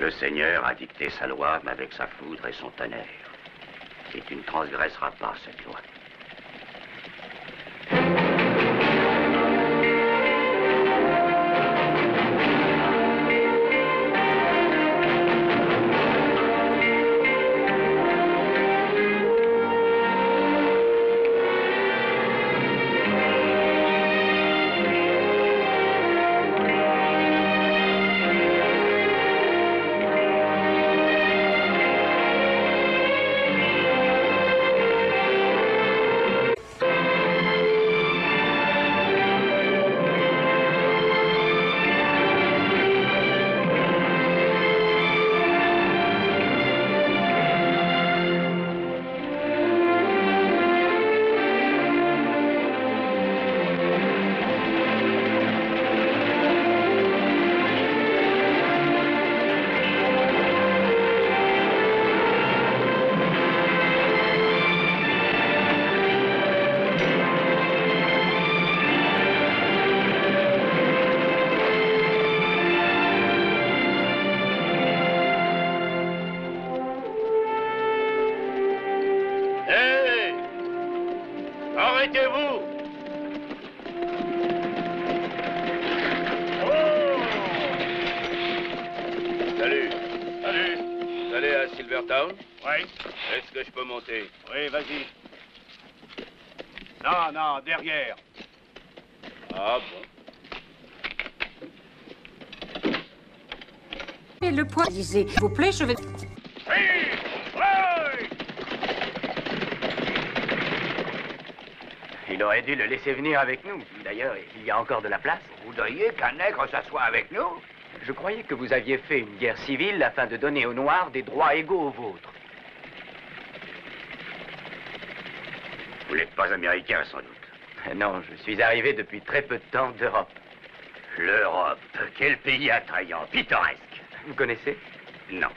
Le Seigneur a dicté sa loi, mais avec sa foudre et son tonnerre. Et tu ne transgresseras pas cette loi. Oui, vas-y. Non, non, derrière. Ah bon. Et le poids, s'il vous plaît, je vais... Oui, oui. Il aurait dû le laisser venir avec nous. D'ailleurs, il y a encore de la place. Vous voudriez qu'un nègre s'assoie avec nous? Je croyais que vous aviez fait une guerre civile afin de donner aux Noirs des droits égaux aux vôtres. Vous n'êtes pas américain, sans doute. Non, je suis arrivé depuis très peu de temps d'Europe. L'Europe, quel pays attrayant, pittoresque. Vous connaissez? Non.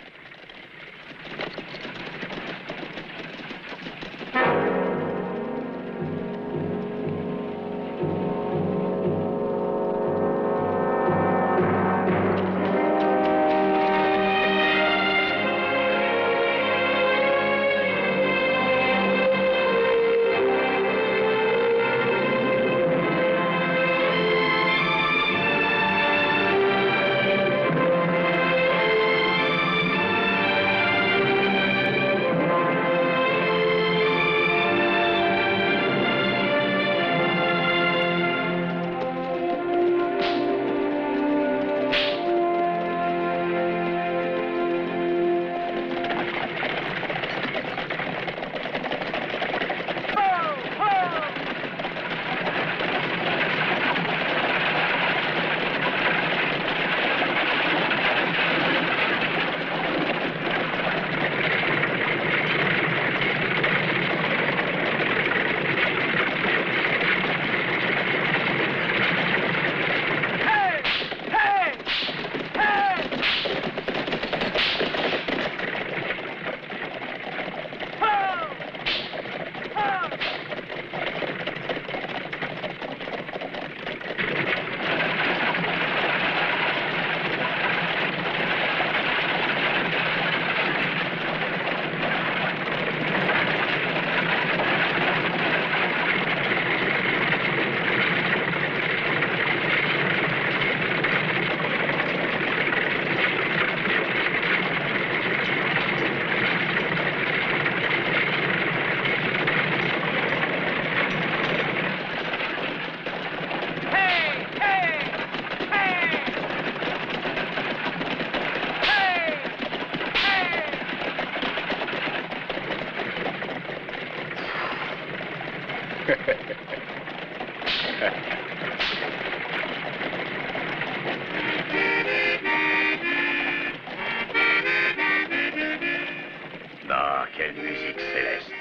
Quelle musique céleste.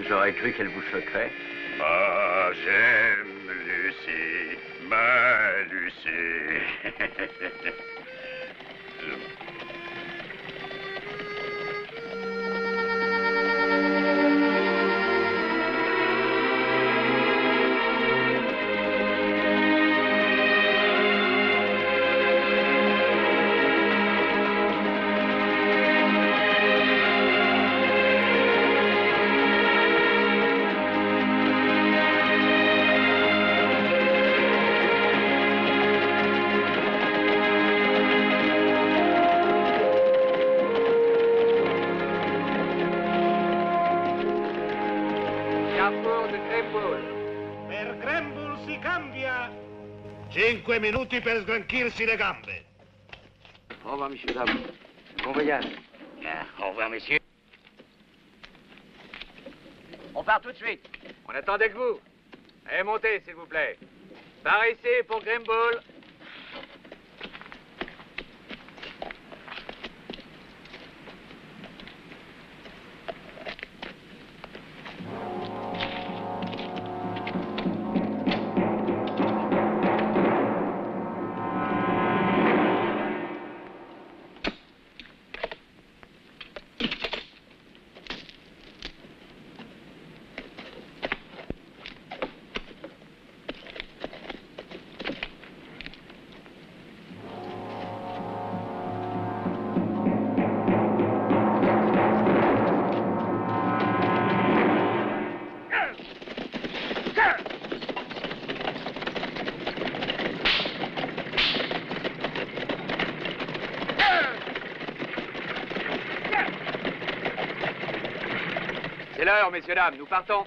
J'aurais cru qu'elle vous choquerait. Ah, j'aime Lucie, ma Lucie. carrefour de Grembull. Per Grembull si cambia. 5 minuti per sgranchirsi le gambe. Au revoir, messieurs, dames. Bon voyage. Au revoir, messieurs. On part tout de suite. On attendait que vous. Allez, montez, s'il vous plaît. Par ici pour Grembull. C'est l'heure, messieurs, dames, nous partons.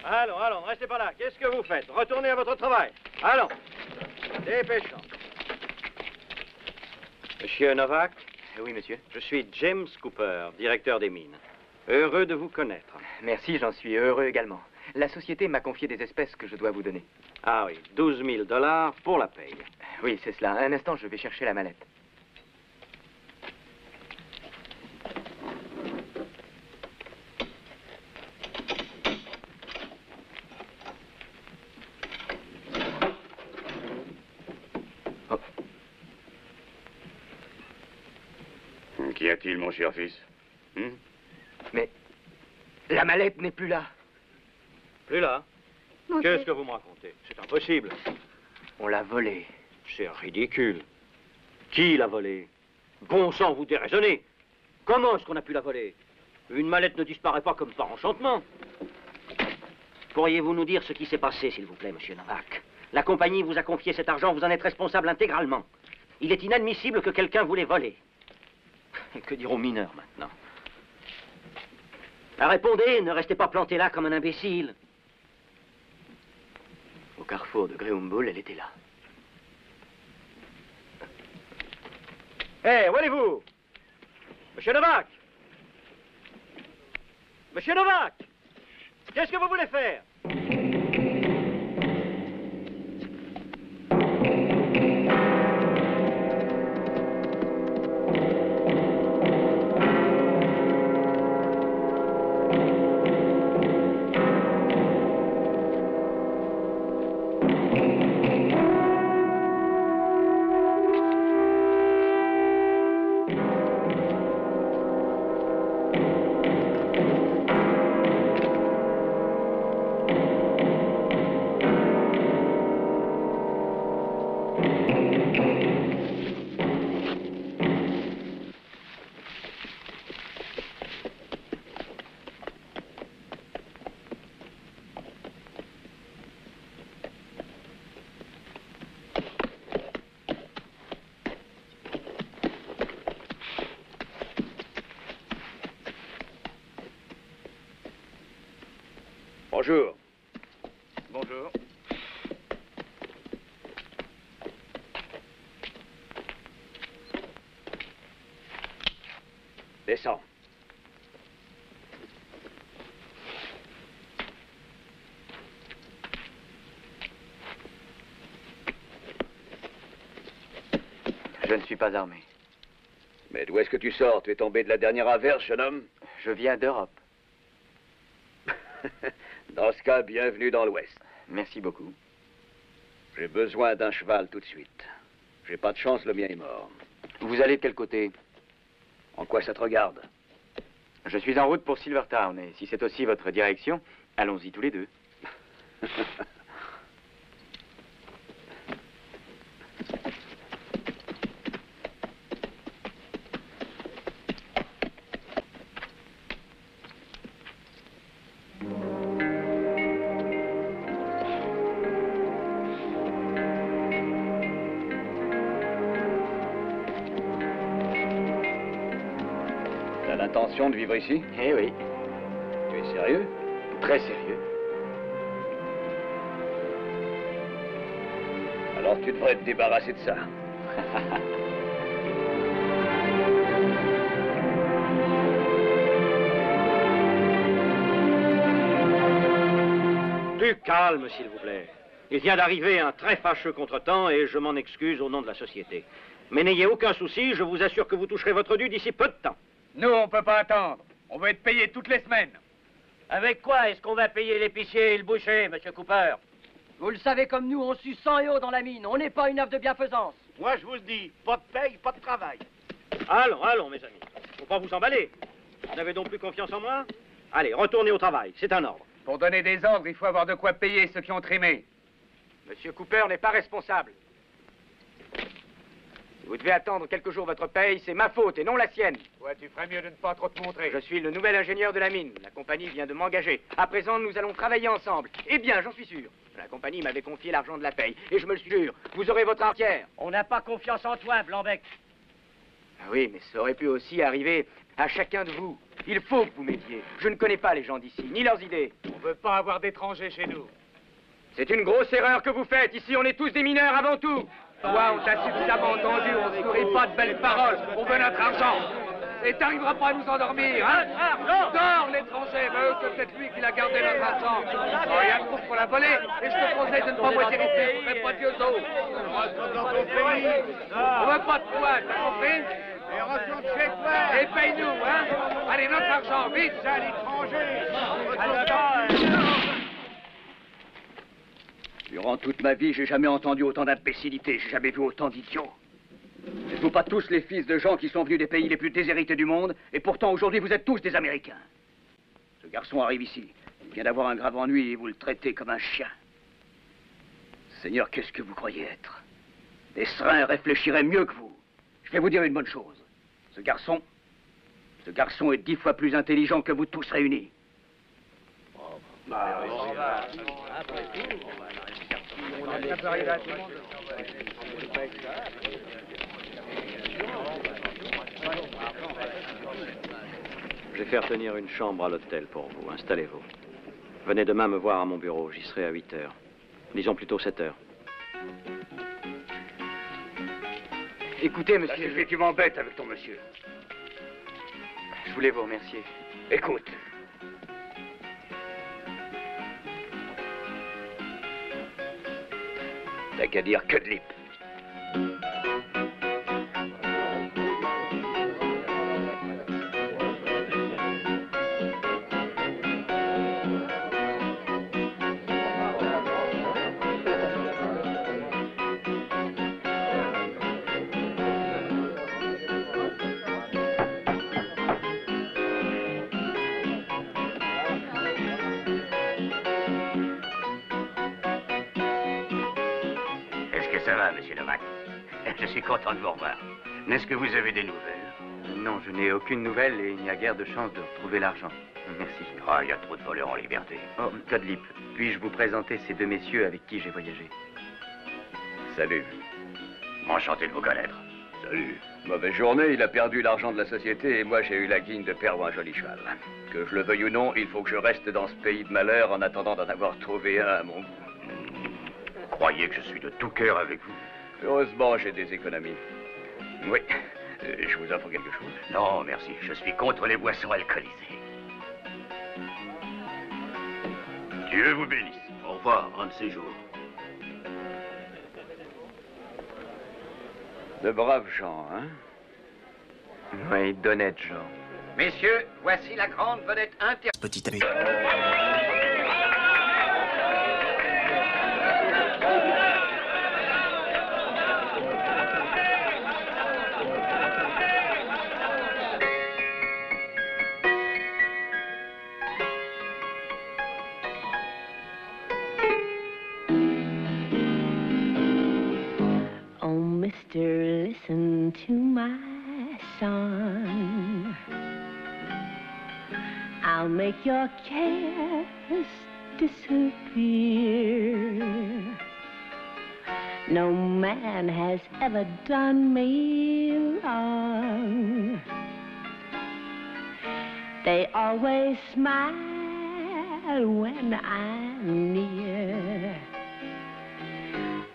Allons, allons, restez pas là. Qu'est-ce que vous faites? Retournez à votre travail. Allons. Dépêchons. Monsieur Novak? Oui, monsieur. Je suis James Cooper, directeur des mines. Heureux de vous connaître. Merci, j'en suis heureux également. La société m'a confié des espèces que je dois vous donner. Ah oui, 12 000 $ pour la paye. Oui, c'est cela. Un instant, je vais chercher la mallette. Oh. Qu'y a-t-il, mon cher fils? Mais la mallette n'est plus là. Plus là? Qu'est-ce que vous me racontez? C'est impossible. On l'a volée. C'est ridicule. Qui l'a volée? Bon sang, vous déraisonnez. Comment est-ce qu'on a pu la voler? Une mallette ne disparaît pas comme par enchantement. Pourriez-vous nous dire ce qui s'est passé, s'il vous plaît, monsieur Novak? La compagnie vous a confié cet argent, vous en êtes responsable intégralement. Il est inadmissible que quelqu'un vous l'ait volé. Que diront mineurs maintenant? Répondez, ne restez pas planté là comme un imbécile. Au carrefour de Grembull, elle était là. Hé, où allez-vous? Monsieur Novak! Monsieur Novak! Qu'est-ce que vous voulez faire? Bonjour. Bonjour. Descends. Je ne suis pas armé. Mais d'où est-ce que tu sors? Tu es tombé de la dernière averse, jeune homme? Je viens d'Europe. Dans ce cas, bienvenue dans l'Ouest. Merci beaucoup. J'ai besoin d'un cheval tout de suite. J'ai pas de chance, le mien est mort. Vous allez de quel côté? En quoi ça te regarde? Je suis en route pour Silvertown, et si c'est aussi votre direction, allons-y tous les deux. T'as l'intention de vivre ici? Eh oui, Tu es sérieux? très sérieux. Alors tu devrais te débarrasser de ça. Du calme, s'il vous plaît. Il vient d'arriver un très fâcheux contretemps et je m'en excuse au nom de la société. Mais n'ayez aucun souci, je vous assure que vous toucherez votre dû d'ici peu de temps. Nous, on peut pas attendre. On veut être payé toutes les semaines. Avec quoi est-ce qu'on va payer l'épicier et le boucher, Monsieur Cooper? Vous le savez comme nous, on suce 100 € dans la mine. On n'est pas une œuvre de bienfaisance. Moi, je vous le dis, pas de paye, pas de travail. Allons, allons, mes amis. Faut pas vous emballer. Vous n'avez donc plus confiance en moi? Allez, retournez au travail, c'est un ordre. Pour donner des ordres, il faut avoir de quoi payer ceux qui ont trimé. Monsieur Cooper n'est pas responsable. Si vous devez attendre quelques jours votre paye, c'est ma faute et non la sienne. Ouais, tu ferais mieux de ne pas trop te montrer. Je suis le nouvel ingénieur de la mine. La compagnie vient de m'engager. À présent, nous allons travailler ensemble. Eh bien, j'en suis sûr. La compagnie m'avait confié l'argent de la paye. Et je me le jure, vous aurez votre entière. On n'a pas confiance en toi, Blanbec. Ah oui, mais ça aurait pu aussi arriver à chacun de vous. Il faut que vous m'aidiez. Je ne connais pas les gens d'ici, ni leurs idées. On veut pas avoir d'étrangers chez nous. C'est une grosse erreur que vous faites. Ici, on est tous des mineurs avant tout. Toi, on t'a suffisamment entendu. On ne se nourrit pas de belles paroles. On veut notre argent. Et t'arriveras pas à nous endormir, hein? Dors, l'étranger. Mais c'est peut-être lui qui l'a gardé notre argent. Oh, il y a le groupe pour la voler. Et je te conseille de ne pas moitié ici. Vous ne pas de vieux os. On veut pas de toi, t'as compris? Et retourne chez toi. Et paye-nous, hein? Allez, notre argent, vite! Ça, l'étranger. Durant toute ma vie, j'ai jamais entendu autant d'imbécilité, j'ai jamais vu autant d'idiots. N'êtes-vous pas tous les fils de gens qui sont venus des pays les plus déshérités du monde, et pourtant aujourd'hui vous êtes tous des Américains? Ce garçon arrive ici, il vient d'avoir un grave ennui et vous le traitez comme un chien. Seigneur, qu'est-ce que vous croyez être? Des serins réfléchiraient mieux que vous. Je vais vous dire une bonne chose. Ce garçon est 10 fois plus intelligent que vous tous réunis. Je vais faire tenir une chambre à l'hôtel pour vous. Installez-vous. Venez demain me voir à mon bureau. J'y serai à 8 heures. Disons plutôt 7 heures. Écoutez, Ça monsieur, suffit, tu m'embêtes avec ton monsieur. Je voulais vous remercier. Écoute. T'as qu'à dire que de lip. Ça va, monsieur Novak. Je suis content de vous revoir. Est-ce que vous avez des nouvelles? Non, je n'ai aucune nouvelle et il n'y a guère de chance de retrouver l'argent. Merci. Ah, il y a trop de voleurs en liberté. Oh, Codlip, puis-je vous présenter ces deux messieurs avec qui j'ai voyagé? Salut. Enchanté de vous connaître. Salut. Mauvaise journée, il a perdu l'argent de la société et moi j'ai eu la guigne de perdre un joli cheval. Que je le veuille ou non, il faut que je reste dans ce pays de malheur en attendant d'en avoir trouvé un à mon goût. Croyez que je suis de tout cœur avec vous. Heureusement, j'ai des économies. Oui, je vous offre quelque chose? Non, merci. Je suis contre les boissons alcoolisées. Dieu vous bénisse. Au revoir, un de ces jours. De braves gens, hein? Oui, d'honnêtes gens. Messieurs, voici la grande vedette intérieure. Petit ami. Oh, mister, listen to my song. I'll make your cares disappear. No man has ever done me wrong. They always smile when I'm near.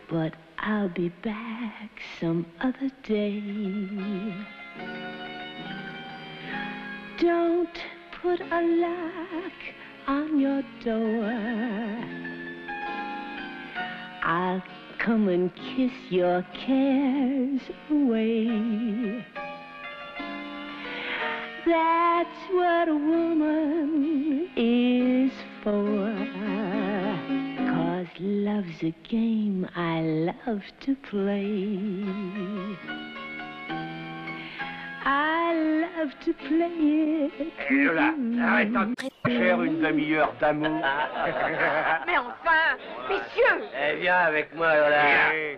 But I'll be back some other day. Don't put a lock on your door. I'll come and kiss your cares away. That's what a woman is for. 'Cause love's a game I love to play. I love to play it. Hé, Lola, arrête de faire une demi-heure d'amour. Mais enfin, messieurs! Eh, viens avec moi, Lola. Viens.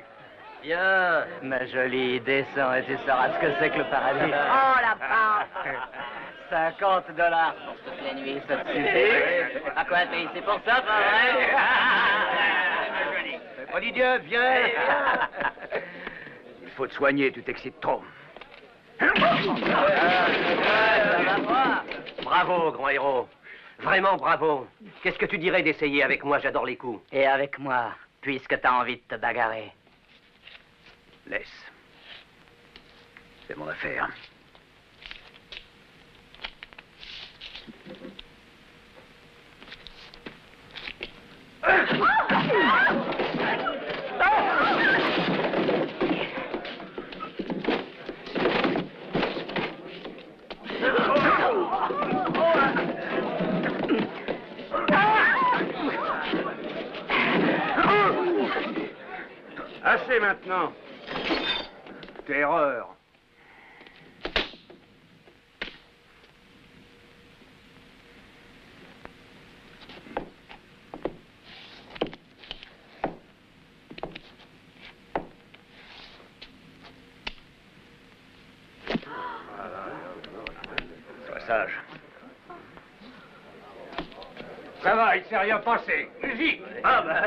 Viens, ma jolie, descends et tu sauras ce que c'est que le paradis. Oh, la barbe! $50 pour toute la nuit, ça te suffit? À quoi t'es ici pour ça, pas vrai? Pas d'idiot, viens! Il faut te soigner, tu t'excites trop. Bravo, grand héros. Vraiment bravo. Qu'est-ce que tu dirais d'essayer avec moi? J'adore les coups. Et avec moi, puisque t'as envie de te bagarrer. Laisse. C'est mon affaire. Assez maintenant. Terreur. Sois sage. Ça va, il s'est rien passé. Musique. Ah ben...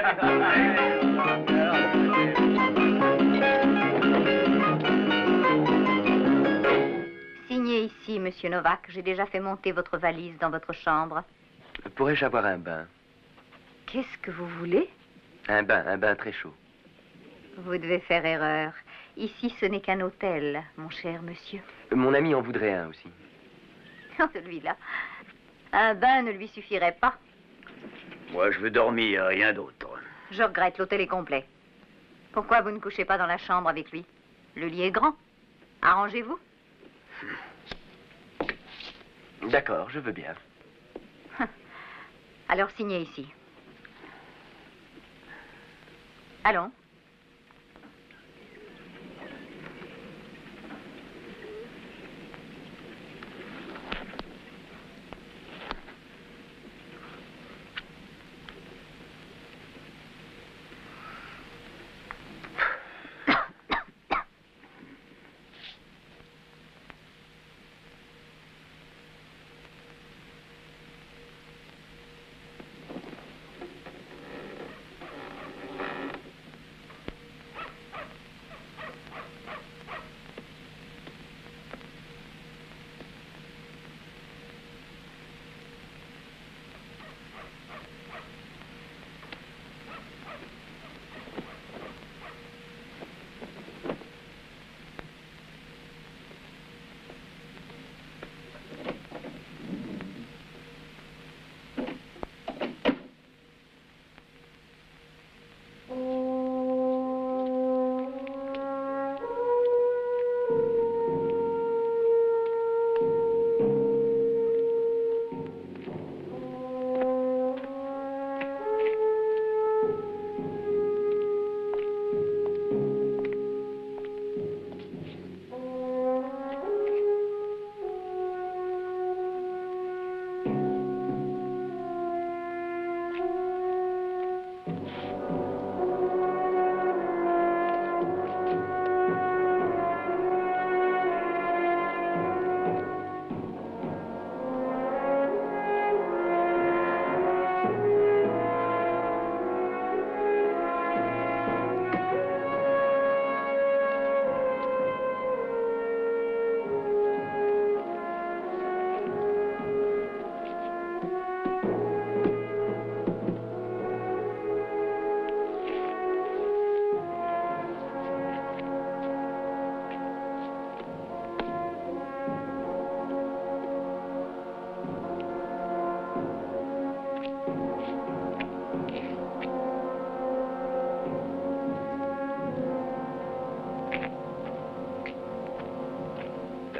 Signez ici, monsieur Novak. J'ai déjà fait monter votre valise dans votre chambre. Pourrais-je avoir un bain? Qu'est-ce que vous voulez? Un bain très chaud. Vous devez faire erreur. Ici, ce n'est qu'un hôtel, mon cher monsieur. Mon ami en voudrait un aussi. Oh, celui-là. Un bain ne lui suffirait pas. Moi, je veux dormir, rien d'autre. Je regrette, l'hôtel est complet. Pourquoi vous ne couchez pas dans la chambre avec lui? Le lit est grand. Arrangez-vous. D'accord, je veux bien. Alors signez ici. Allons.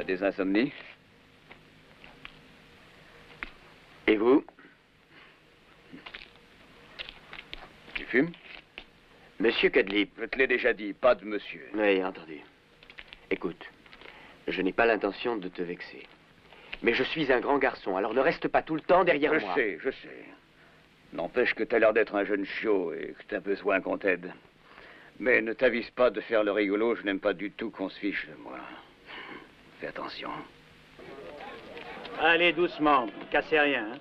des insomnies? Et vous? Tu fumes? Monsieur Cadley. Je te l'ai déjà dit, pas de monsieur. Oui, entendu. Écoute, je n'ai pas l'intention de te vexer. Mais je suis un grand garçon, alors ne reste pas tout le temps derrière moi. Je sais. N'empêche que t'as l'air d'être un jeune chiot et que t'as besoin qu'on t'aide. Mais ne t'avise pas de faire le rigolo, je n'aime pas du tout qu'on se fiche de moi. Fais attention. Allez, doucement, cassez rien. Hein.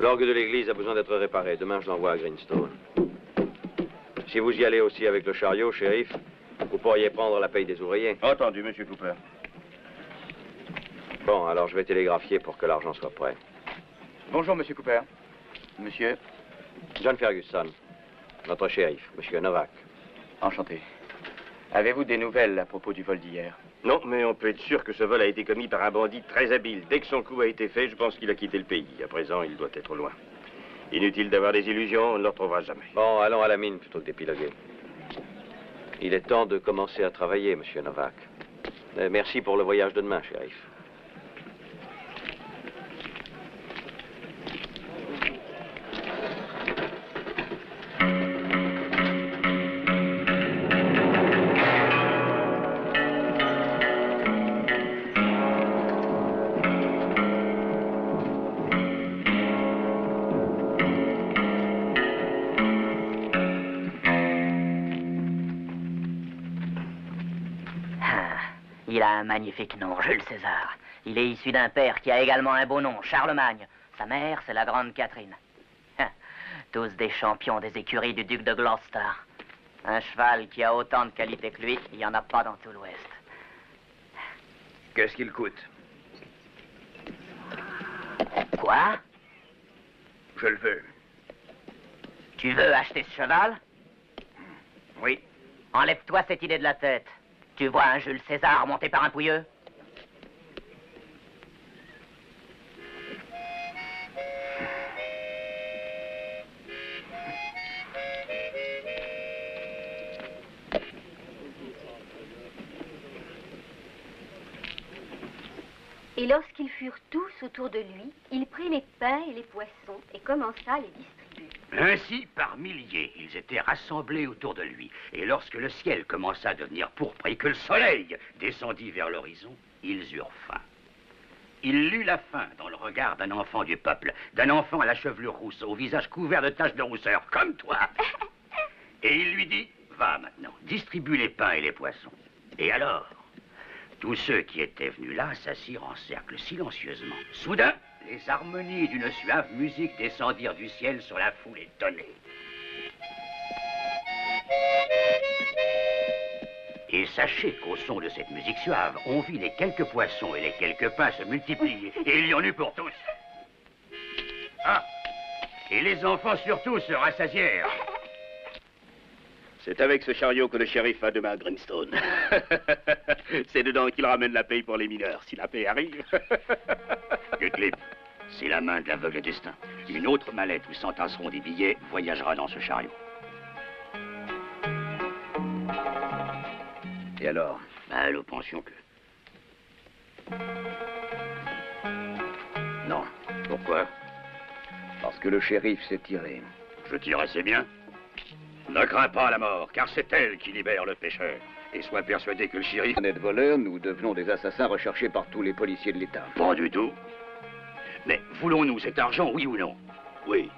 L'orgue de l'église a besoin d'être réparé. Demain, je l'envoie à Greenstone. Si vous y allez aussi avec le chariot, shérif, vous pourriez prendre la paye des ouvriers. Entendu, monsieur Cooper. Bon, alors je vais télégraphier pour que l'argent soit prêt. Bonjour, monsieur Cooper. Monsieur? John Ferguson, notre shérif, monsieur Novak. Enchanté. Avez-vous des nouvelles à propos du vol d'hier? Non, mais on peut être sûr que ce vol a été commis par un bandit très habile. Dès que son coup a été fait, je pense qu'il a quitté le pays. À présent, il doit être loin. Inutile d'avoir des illusions, on ne le retrouvera jamais. Bon, allons à la mine plutôt que d'épiloguer. Il est temps de commencer à travailler, monsieur Novak. Merci pour le voyage de demain, shérif. Il a un magnifique nom, Jules César. Il est issu d'un père qui a également un beau nom, Charlemagne. Sa mère, c'est la grande Catherine. Tous des champions des écuries du duc de Gloucester. Un cheval qui a autant de qualité que lui, il n'y en a pas dans tout l'Ouest. Qu'est-ce qu'il coûte? Quoi? Je le veux. Tu veux acheter ce cheval? Oui. Enlève-toi cette idée de la tête. Tu vois un Jules César monté par un pouilleux? Et lorsqu'ils furent tous autour de lui, il prit les pains et les poissons et commença à les distribuer. Ainsi, par milliers, ils étaient rassemblés autour de lui. Et lorsque le ciel commença à devenir pourpre et que le soleil descendit vers l'horizon, ils eurent faim. Il lut la faim dans le regard d'un enfant du peuple, d'un enfant à la chevelure rousse, au visage couvert de taches de rousseur, comme toi. Et il lui dit, va maintenant, distribue les pains et les poissons. Et alors, tous ceux qui étaient venus là s'assirent en cercle silencieusement. Soudain, les harmonies d'une suave musique descendirent du ciel sur la foule étonnée. Et sachez qu'au son de cette musique suave, on vit les quelques poissons et les quelques pains se multiplier. Et il y en eut pour tous. Ah! Et les enfants surtout se rassasièrent. C'est avec ce chariot que le shérif va demain à Greenstone. C'est dedans qu'il ramène la paye pour les mineurs, si la paye arrive. Cutlip, c'est la main de l'aveugle destin. Une autre mallette où s'entasseront des billets voyagera dans ce chariot. Et alors? Ben, nous pensions que... Non. Pourquoi? Parce que le shérif s'est tiré. Je tire assez bien. Ne crains pas la mort, car c'est elle qui libère le pécheur. Et sois persuadé que le shérif... On est de voleurs, nous devenons des assassins recherchés par tous les policiers de l'État. Pas du tout. Mais voulons-nous cet argent, oui ou non? Oui.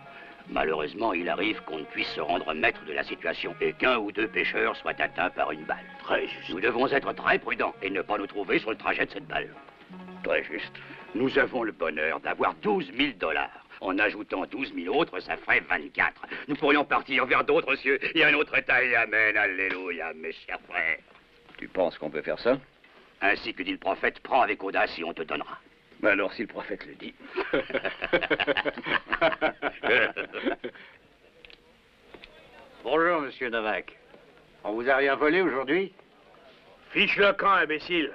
Malheureusement, il arrive qu'on ne puisse se rendre maître de la situation et qu'un ou deux pêcheurs soient atteints par une balle. Très juste. Nous devons être très prudents et ne pas nous trouver sur le trajet de cette balle. Très juste. Nous avons le bonheur d'avoir 12 000 $. En ajoutant 12 000 autres, ça ferait 24. Nous pourrions partir vers d'autres cieux et un autre état. Et amen, alléluia, mes chers frères. Tu penses qu'on peut faire ça? Ainsi que dit le prophète, prends avec audace et on te donnera. Alors, si le prophète le dit. Bonjour, monsieur Novak. On vous a rien volé aujourd'hui? Fiche le camp, imbécile.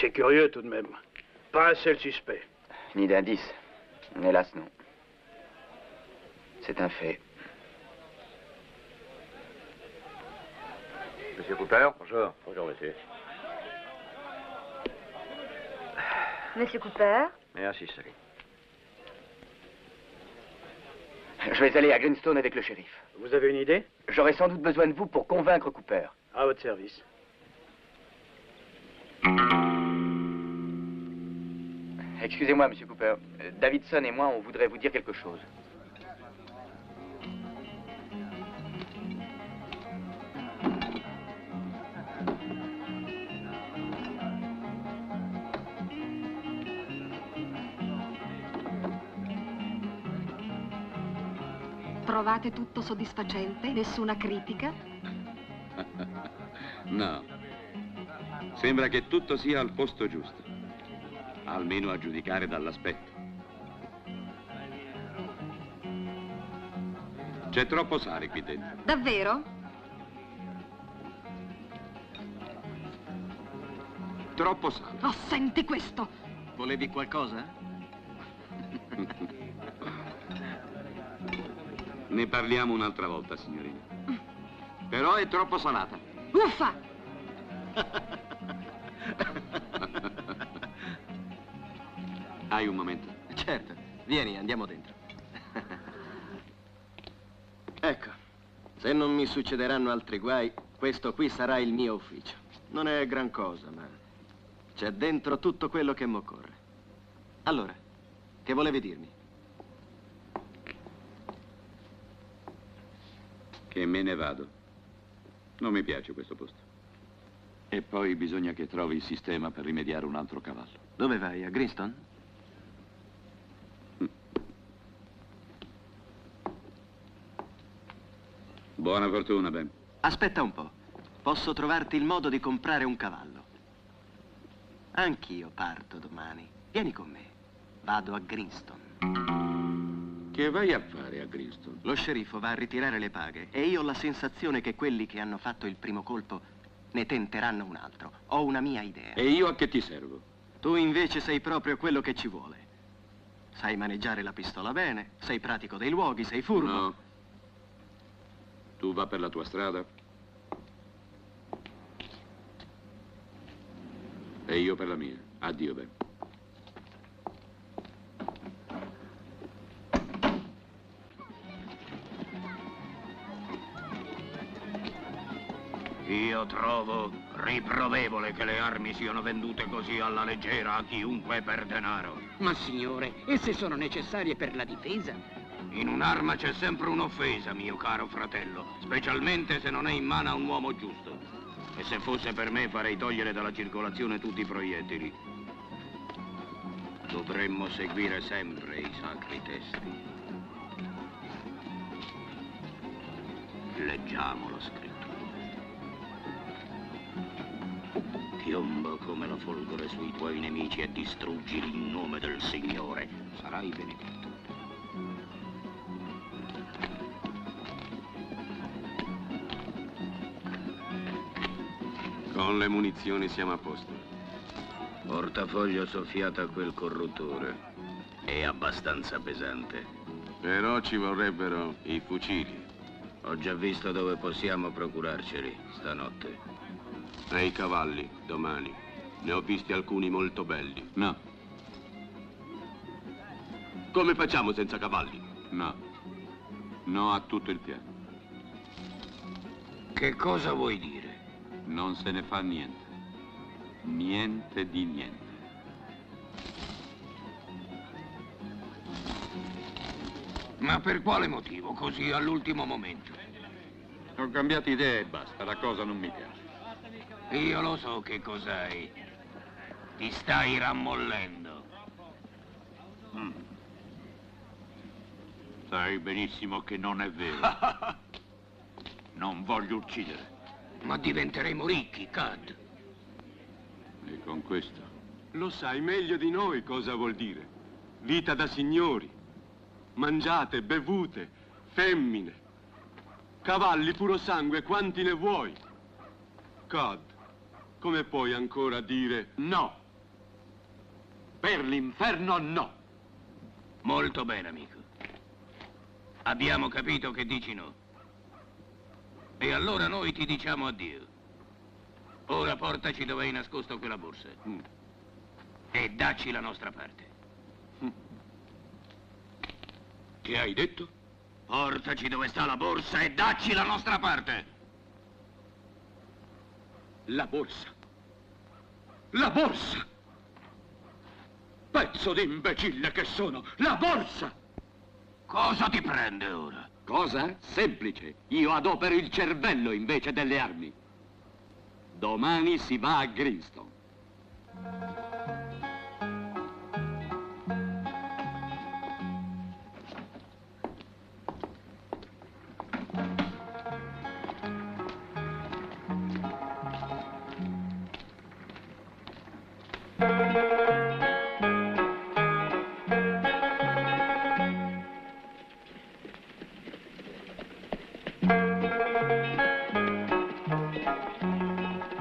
C'est curieux tout de même. Pas un seul suspect. Ni d'indice. Hélas, non. C'est un fait. Monsieur Cooper. Bonjour. Bonjour, monsieur. Monsieur Cooper? Merci, Sally. Je vais aller à Greenstone avec le shérif. Vous avez une idée? J'aurai sans doute besoin de vous pour convaincre Cooper. À votre service. Excusez-moi, Monsieur Cooper. Davidson et moi, on voudrait vous dire quelque chose. Trovate tutto soddisfacente? Nessuna critica? No. Sembra che tutto sia al posto giusto. Almeno a giudicare dall'aspetto. C'è troppo sale qui dentro. Davvero? Troppo sale. Oh, senti questo! Volevi qualcosa? Ne parliamo un'altra volta, signorina. Però è troppo salata. Uffa! Hai un momento? Certo. Vieni, andiamo dentro. Ecco, se non mi succederanno altri guai, questo qui sarà il mio ufficio. Non è gran cosa, ma c'è dentro tutto quello che m'occorre. Allora, che volevi dirmi? Che me ne vado. Non mi piace questo posto. E poi bisogna che trovi il sistema per rimediare un altro cavallo. Dove vai? A Greenstone? Buona fortuna, Ben. Aspetta un po'. Posso trovarti il modo di comprare un cavallo. Anch'io parto domani. Vieni con me. Vado a Greenstone. Che vai a fare a Greenstone? Lo sceriffo va a ritirare le paghe e io ho la sensazione che quelli che hanno fatto il primo colpo ne tenteranno un altro. Ho una mia idea. E io a che ti servo? Tu invece sei proprio quello che ci vuole. Sai maneggiare la pistola bene, sei pratico dei luoghi, sei furbo. No. Tu va per la tua strada. E io per la mia. Addio, Ben. Io trovo riprovevole che le armi siano vendute così alla leggera a chiunque per denaro. Ma signore, esse sono necessarie per la difesa. In un'arma c'è sempre un'offesa, mio caro fratello, specialmente se non è in mano a un uomo giusto. E se fosse per me farei togliere dalla circolazione tutti i proiettili. Dovremmo seguire sempre i sacri testi. Leggiamo la scrittura. Piomba come la folgore sui tuoi nemici e distruggili in nome del Signore. Sarai benedetto. Con le munizioni siamo a posto. Portafoglio soffiato a quel corruttore. È abbastanza pesante. Però ci vorrebbero i fucili. Ho già visto dove possiamo procurarceli stanotte. E i cavalli, domani. Ne ho visti alcuni molto belli. No. Come facciamo senza cavalli? No. No a tutto il piano. Che cosa vuoi dire? Non se ne fa niente. Niente di niente. Ma per quale motivo, così all'ultimo momento? Ho cambiato idea e basta, la cosa non mi piace. Io lo so che cos'hai. Ti stai rammollendo. Sai benissimo che non è vero. Non voglio uccidere. Ma diventeremo ricchi, Cad. E con questo? Lo sai meglio di noi cosa vuol dire. Vita da signori. Mangiate, bevute, femmine. Cavalli puro sangue, quanti ne vuoi? Cad, come puoi ancora dire no? Per l'inferno no. Molto bene, amico. Abbiamo capito che dici no. E allora noi ti diciamo addio. Ora portaci dove hai nascosto quella borsa. E dacci la nostra parte. Che hai detto? Portaci dove sta la borsa e dacci la nostra parte. La borsa. La borsa! Pezzo di imbecille che sono! La borsa! Cosa ti prende ora? Cosa? Semplice. Io adopero il cervello invece delle armi. Domani si va a Greenstone.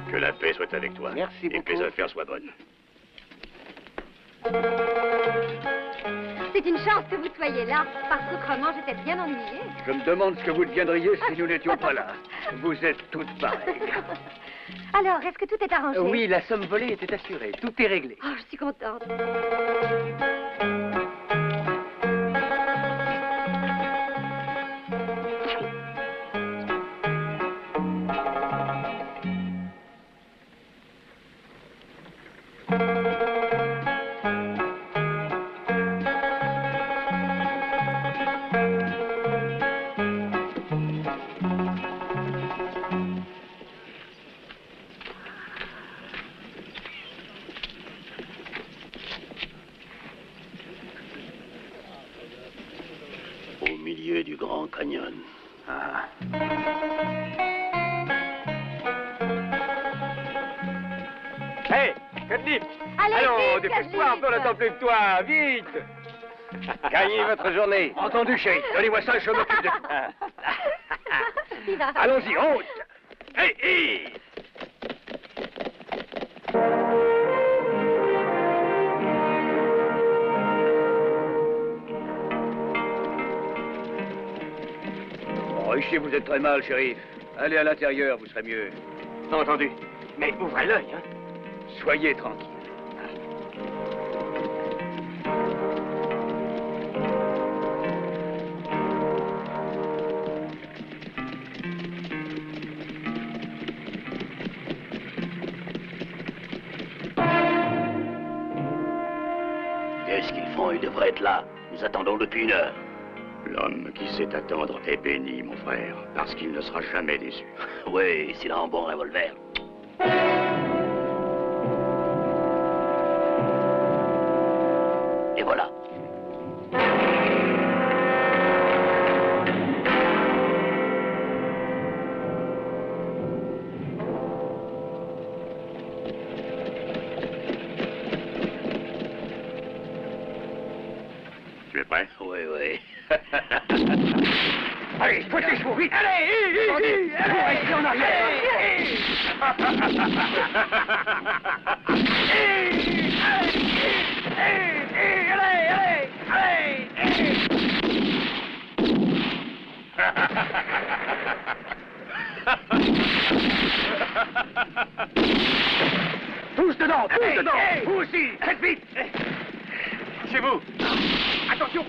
Que la paix soit avec toi. Merci et que les affaires soient bonnes. C'est une chance que vous soyez là, parce qu'autrement j'étais bien ennuyée. Je me demande ce que vous deviendriez si nous n'étions pas là. Vous êtes toutes pareilles. Alors, est-ce que tout est arrangé? Oui, la somme volée était assurée. Tout est réglé. Oh, je suis contente. Au milieu du Grand Canyon. Ah. Hé, Cadnip! Allons, dépêche-toi, on n'attend plus que toi, vite! Gagnez votre journée. Entendu, chérie. Donnez-moi ça, je m'occupe de tout. Allons-y, haute! Hé, hé! Oh, ici, vous êtes très mal, shérif. Allez à l'intérieur, vous serez mieux. Entendu. Mais ouvrez l'œil, hein. Soyez tranquille. Qu'est-ce qu'ils font? Ils devraient être là. Nous attendons depuis 1 heure. L'homme qui sait attendre est béni, mon frère, parce qu'il ne sera jamais déçu. Oui, s'il a un bon revolver. Et voilà. Tu es prêt? Oui, oui. Allez, foutez les chevaux, vite! Allez, restez en arrière! Tous dedans, tous dedans! Vous aussi, faites vite! Chez vous! Attention!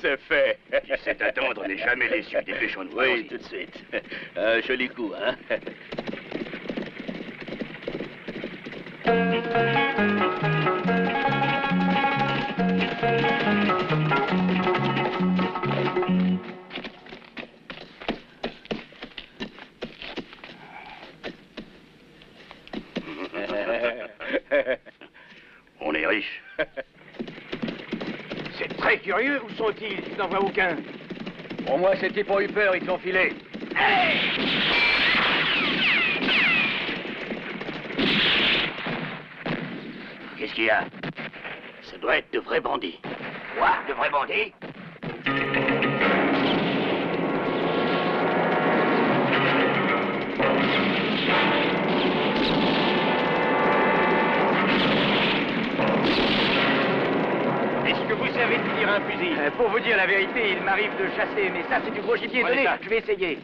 C'est fait. Qui sait attendre n'est jamais déçu. Dépêchons-nous. Oui, tout de suite. Un joli coup, hein? On est riche. C'est très curieux. Où sont-ils? Je n'en vois aucun. Pour moi, ces types ont eu peur, ils sont filés. Hey! qu'il y a? Ça doit être de vrais bandits. Quoi? De vrais bandits? Est-ce que vous savez tenir un fusil? Pour vous dire la vérité, il m'arrive de chasser, mais ça c'est du gros gibier. Tenez, je vais essayer.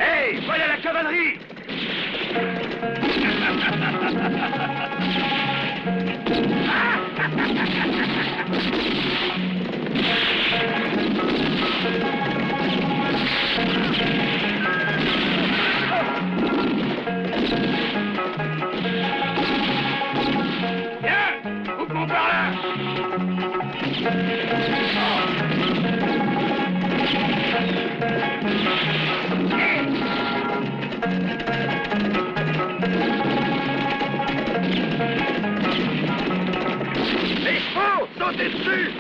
Hey, voilà la cavalerie! Viens, coupe-moi par là! Les chevaux, sautez dessus!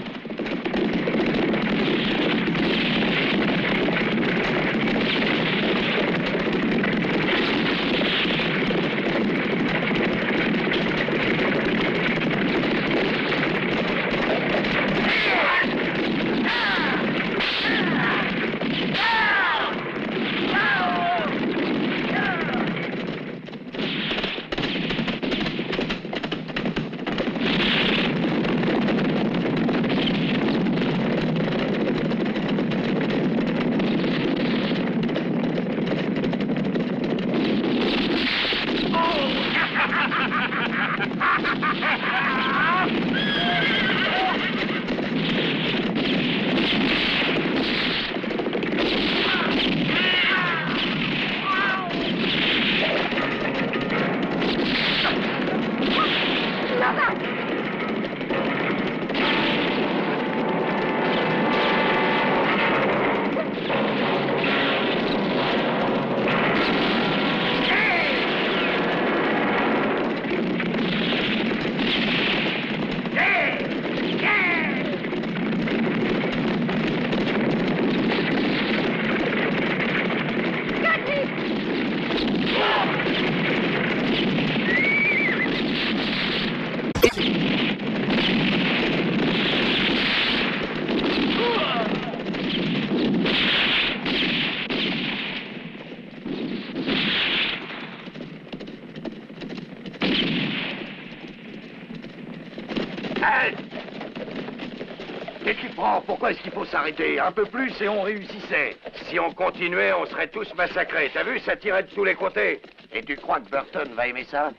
Qu'est-ce que tu prends? Pourquoi est-ce qu'il faut s'arrêter? Un peu plus et on réussissait. Si on continuait, on serait tous massacrés. T'as vu, ça tirait de tous les côtés. Et tu crois que Burton va aimer ça?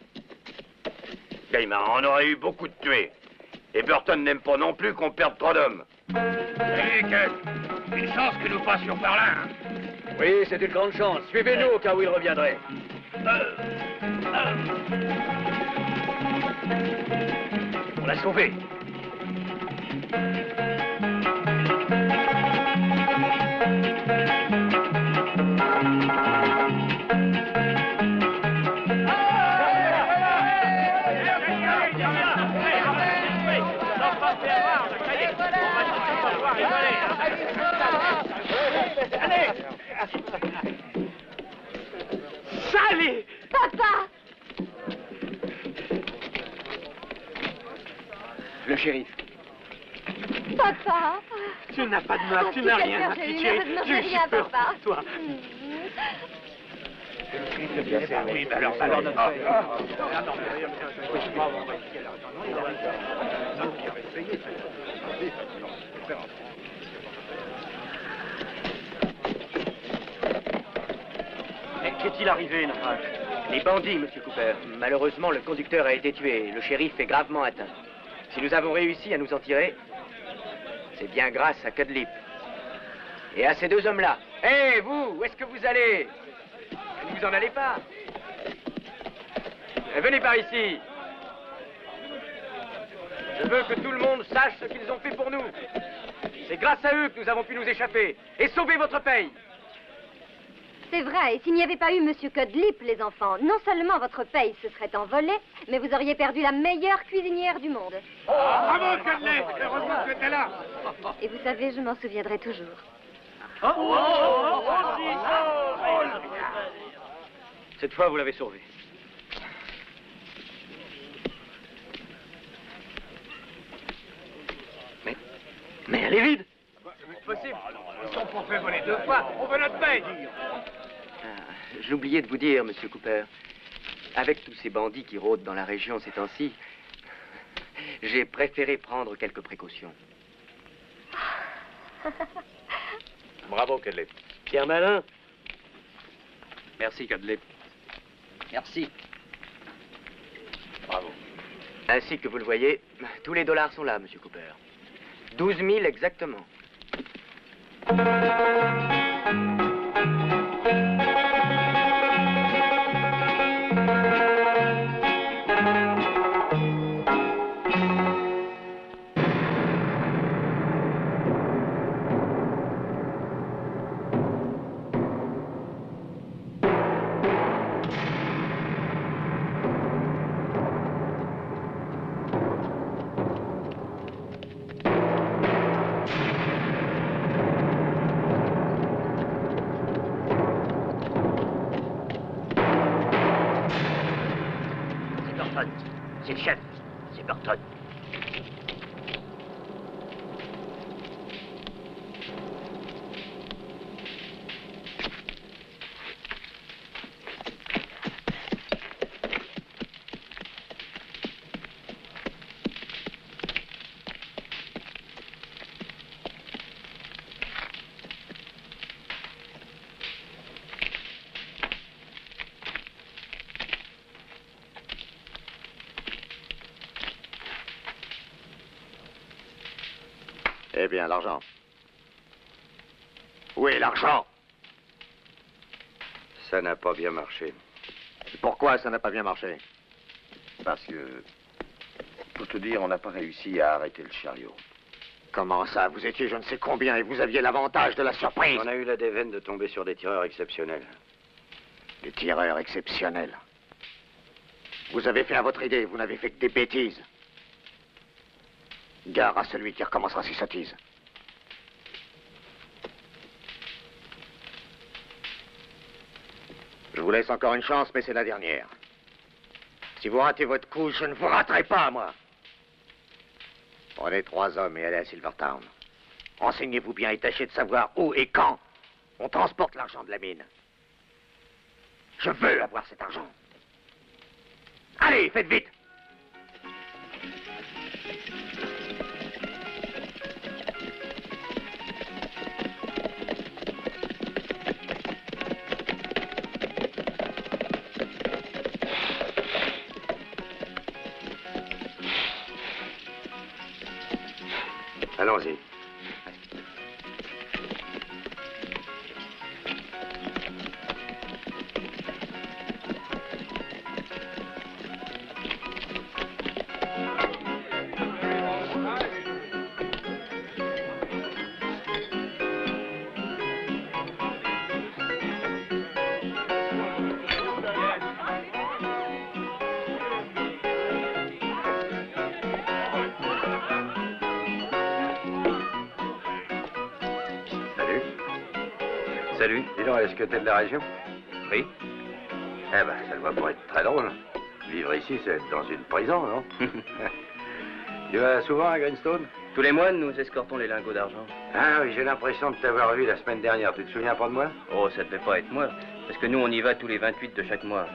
Gaïman, on aurait eu beaucoup de tués. Et Burton n'aime pas non plus qu'on perde trop d'hommes. Salut, Cut. Une chance que nous passions par là, hein? Oui, c'est une grande chance. Suivez-nous au cas où il reviendrait. On l'a sauvé. Sally! Papa! Le shérif. Papa! Tu n'as pas de mal, tu n'as rien, ma petite chérie. J'ai rien, peur papa. pour toi. Oui, ben alors, Mais qu'est-il arrivé, Novak? Les bandits, Monsieur Cooper. Malheureusement, le conducteur a été tué et le shérif est gravement atteint. Si nous avons réussi à nous en tirer, c'est bien grâce à Cudlip. Et à ces deux hommes-là. Hé, vous, où est-ce que vous allez? Ne vous en allez pas. Venez par ici. Je veux que tout le monde sache ce qu'ils ont fait pour nous. C'est grâce à eux que nous avons pu nous échapper et sauver votre paye. C'est vrai, et s'il n'y avait pas eu Monsieur Cudlip, les enfants, non seulement votre paye se serait envolée, mais vous auriez perdu la meilleure cuisinière du monde. Oh, bravo, Cudlip! Heureusement que tu étais là. Et vous savez, je m'en souviendrai toujours. Cette fois, vous l'avez sauvé. Mais elle est vide. C'est possible. Ils sont pour faire voler 2 fois. On veut notre paye. J'ai oublié de vous dire, Monsieur Cooper, avec tous ces bandits qui rôdent dans la région ces temps-ci, j'ai préféré prendre quelques précautions. Bravo, Cudlip. Pierre Malin. Merci, Cudlip. Merci. Bravo. Ainsi que vous le voyez, tous les dollars sont là, Monsieur Cooper. 12 000 exactement. C'est le chef. C'est Burton. Eh bien, l'argent. Où est l'argent? Ça n'a pas bien marché. Pourquoi ça n'a pas bien marché? Parce que, pour te dire, on n'a pas réussi à arrêter le chariot. Comment ça? Vous étiez je ne sais combien et vous aviez l'avantage de la surprise. On a eu la déveine de tomber sur des tireurs exceptionnels. Des tireurs exceptionnels. Vous avez fait à votre idée, vous n'avez fait que des bêtises. Gare à celui qui recommencera ses sottises. Je vous laisse encore une chance, mais c'est la dernière. Si vous ratez votre coup, je ne vous raterai pas, moi. Prenez 3 hommes et allez à Silvertown. Renseignez-vous bien et tâchez de savoir où et quand on transporte l'argent de la mine. Je veux avoir cet argent. Allez, faites vite! Allons-y. Salut. Dis donc, est-ce que t'es de la région? Oui. Eh ben, ça doit pas être très drôle. Vivre ici, c'est être dans une prison, non? Tu vas souvent à Greenstone? Tous les mois, nous escortons les lingots d'argent. Ah oui, j'ai l'impression de t'avoir vu la semaine dernière. Tu te souviens pas de moi? Oh, ça devait pas être moi. Parce que nous, on y va tous les 28 de chaque mois.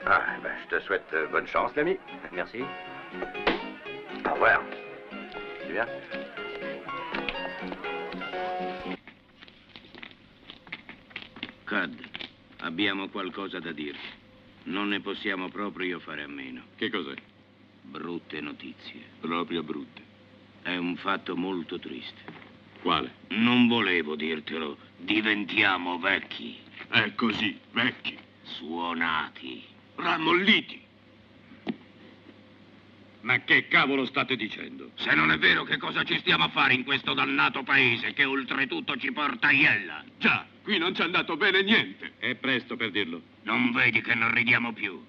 Ah, ben, je te souhaite bonne chance, l'ami. Merci. Au revoir. Tu viens? Cad, abbiamo qualcosa da dirti. Non ne possiamo proprio fare a meno. Che cos'è? Brutte notizie. Proprio brutte. È un fatto molto triste. Quale? Non volevo dirtelo. Diventiamo vecchi. È così, vecchi. Suonati. Rammolliti. Ma che cavolo state dicendo? Se non è vero, che cosa ci stiamo a fare in questo dannato paese che oltretutto ci porta a Iella? Già, qui non ci è andato bene niente. È presto per dirlo. Non vedi che non ridiamo più?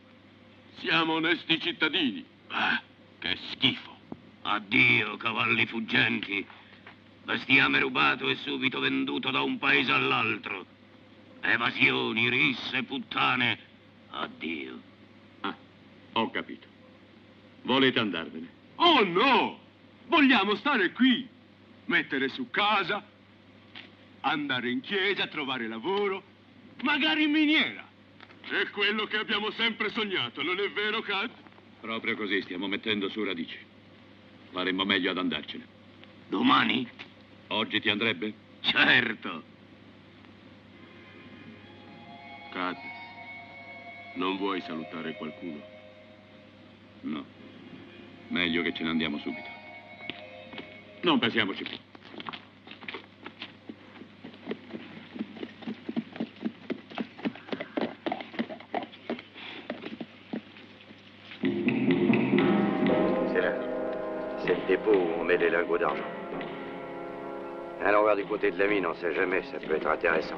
Siamo onesti cittadini. Ah, che schifo. Addio, cavalli fuggenti. Bestiame rubato e subito venduto da un paese all'altro. Evasioni, risse, puttane. Addio. Ah, ho capito. Volete andarvene? Oh no! Vogliamo stare qui, mettere su casa, andare in chiesa, trovare lavoro, magari in miniera. È quello che abbiamo sempre sognato, non è vero, Cat? Proprio così, stiamo mettendo su radici. Faremmo meglio ad andarcene. Domani? Oggi ti andrebbe? Certo. Cat, non vuoi salutare qualcuno? No. Meglio che ce ne andiamo subito. Non pensiamoci più. C'est là. C'est le dépôt où on met les lingots d'argent. Allons voir du côté de la mine, on sait jamais, ça peut être intéressant.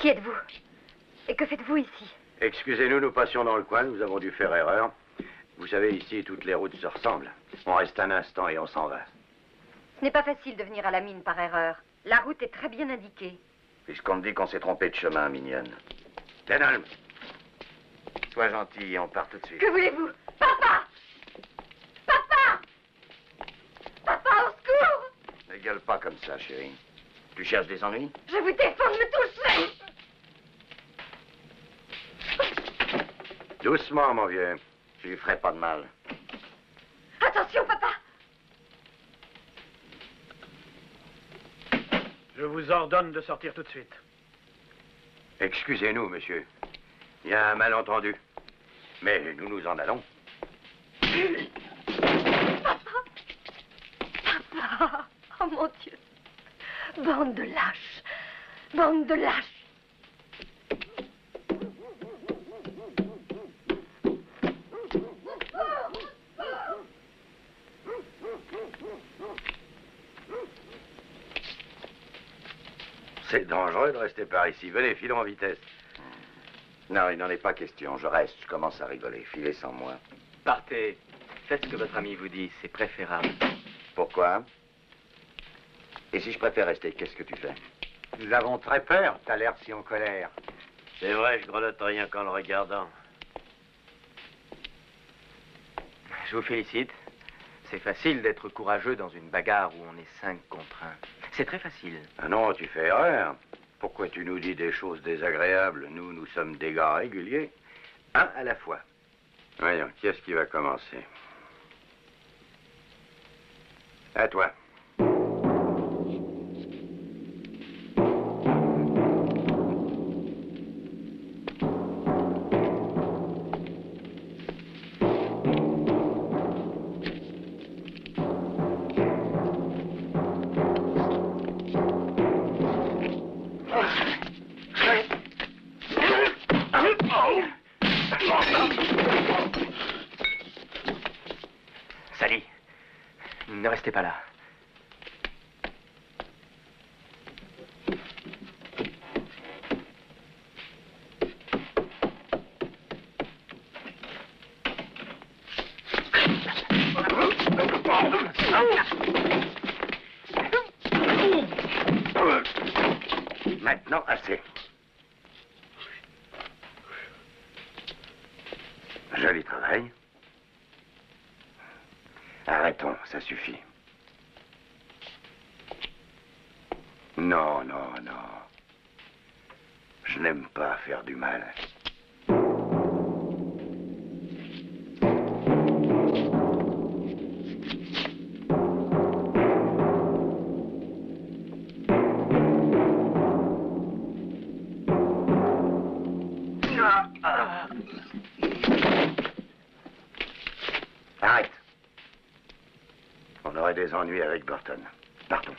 Qui êtes-vous? Et que faites-vous ici? Excusez-nous, nous passions dans le coin, nous avons dû faire erreur. Vous savez, ici, toutes les routes se ressemblent. On reste un instant et on s'en va. Ce n'est pas facile de venir à la mine par erreur. La route est très bien indiquée. Puisqu'on me dit qu'on s'est trompé de chemin, mignonne. Denholm, sois gentil et on part tout de suite. Que voulez-vous? Papa! Papa! Papa, au secours! Ne gueule pas comme ça, chérie. Tu cherches des ennuis? Je vous défends de me toucher! Doucement, mon vieux. Je lui ferai pas de mal. Attention, papa! Je vous ordonne de sortir tout de suite. Excusez-nous, monsieur. Il y a un malentendu. Mais nous nous en allons. Papa! Oh, mon Dieu! Bande de lâches! Bande de lâches! C'est dangereux de rester par ici. Venez, filons en vitesse. Non, il n'en est pas question. Je reste, je commence à rigoler. Filez sans moi. Partez. Faites ce que votre ami vous dit, c'est préférable. Pourquoi? Et si je préfère rester, qu'est-ce que tu fais? Nous avons très peur, t'as l'air si en colère. C'est vrai, je grelotte rien qu'en le regardant. Je vous félicite. C'est facile d'être courageux dans une bagarre où on est 5 contre 1. C'est très facile. Ah non, tu fais erreur. Pourquoi tu nous dis des choses désagréables? Nous sommes des gars réguliers. Un à la fois. Voyons, qui est-ce qui va commencer? À toi. Sally, ne restez pas là. Non, assez. Joli travail. Arrêtons, ça suffit. Non, non, non. Je n'aime pas faire du mal. Arrête. On aurait des ennuis avec Burton. Partons.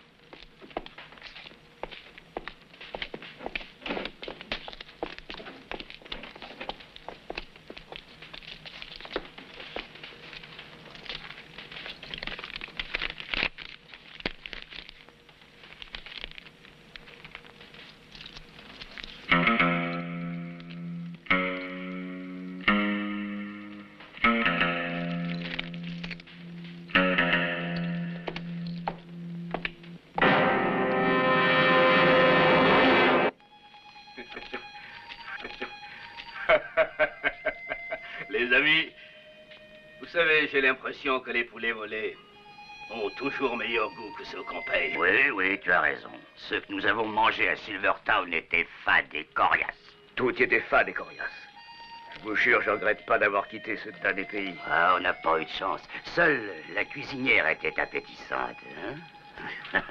Les amis, vous savez, j'ai l'impression que les poulets volés ont toujours meilleur goût que ceux qu'on paye. Oui, oui, tu as raison. Ceux que nous avons mangés à Silvertown étaient fades et coriaces. Tout y était fade et coriace. Je vous jure, je regrette pas d'avoir quitté ce tas des pays. Ah, on n'a pas eu de chance. Seule la cuisinière était appétissante. Hein?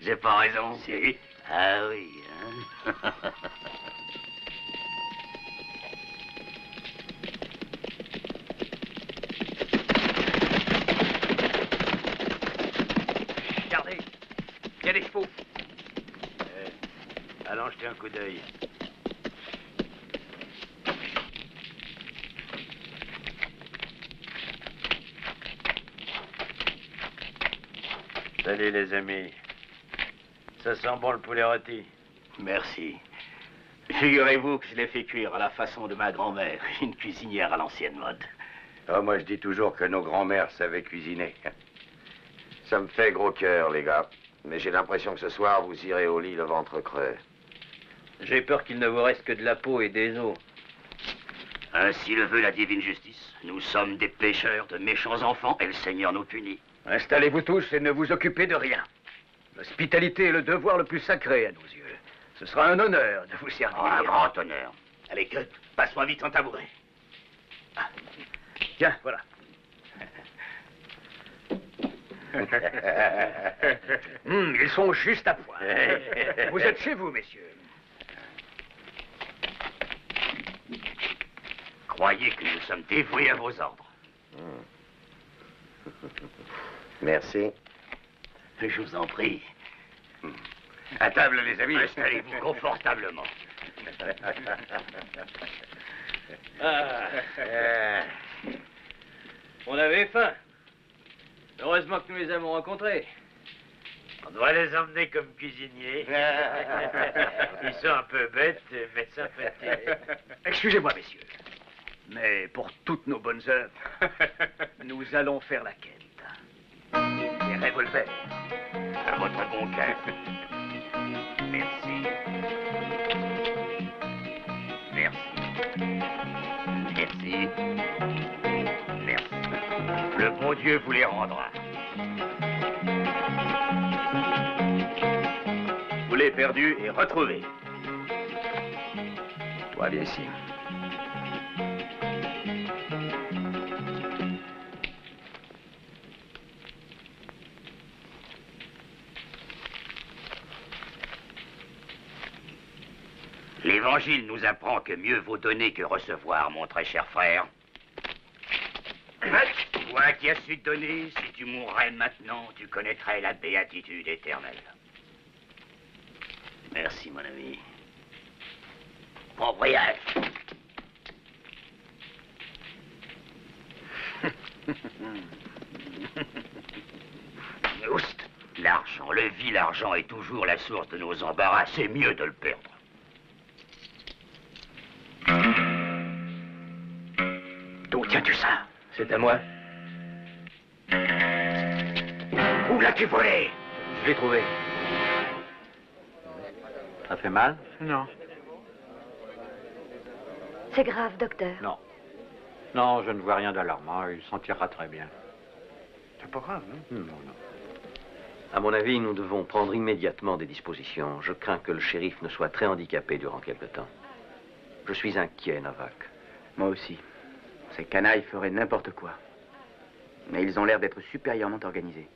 J'ai pas raison? Si. Ah oui, hein? Regardez, il y a des chevaux. Allons jeter un coup d'œil. Salut les amis. Ça sent bon le poulet rôti. Merci. Figurez-vous que je l'ai fait cuire à la façon de ma grand-mère, une cuisinière à l'ancienne mode. Oh, moi, je dis toujours que nos grands-mères savaient cuisiner. Ça me fait gros cœur, les gars. Mais j'ai l'impression que ce soir, vous irez au lit le ventre creux. J'ai peur qu'il ne vous reste que de la peau et des os. Ainsi le veut la divine justice. Nous sommes des pécheurs, de méchants enfants, et le Seigneur nous punit. Installez-vous tous et ne vous occupez de rien. L'hospitalité est le devoir le plus sacré à nos yeux. Ce sera un honneur de vous servir. Un grand honneur. Allez, Cut, passe-moi vite ton tabouret. Tiens, voilà. Ils sont juste à point. Vous êtes chez vous, messieurs. Croyez que nous sommes dévoués à vos ordres. Merci. Je vous en prie. À table, les amis. Installez-vous confortablement. On avait faim. Heureusement que nous les avons rencontrés. On doit les emmener comme cuisiniers. Ils sont un peu bêtes, mais sympathiques. Excusez-moi, messieurs. Mais pour toutes nos bonnes œuvres, nous allons faire la quête. Les revolvers. À votre bon cœur. Merci. Merci. Merci. Merci. Le bon Dieu vous les rendra. Poulet perdu et retrouvé. Toi, viens ici. L'Évangile nous apprend que mieux vaut donner que recevoir, mon très cher frère. Toi qui as su donner, si tu mourrais maintenant, tu connaîtrais la béatitude éternelle. Merci, mon ami. Bon voyage. Oust, l'argent, le vil argent est toujours la source de nos embarras. C'est mieux de le perdre. D'où tiens-tu ça? C'est à moi. Où l'as-tu volé? Je l'ai trouvé. Ça fait mal? Non. C'est grave, docteur. Non. Non, je ne vois rien d'alarmant. Il s'en tirera très bien. C'est pas grave, non? Non, non. À mon avis, nous devons prendre immédiatement des dispositions. Je crains que le shérif ne soit très handicapé durant quelque temps. Je suis inquiet, Novak. Moi aussi. Ces canailles feraient n'importe quoi. Mais ils ont l'air d'être supérieurement organisés.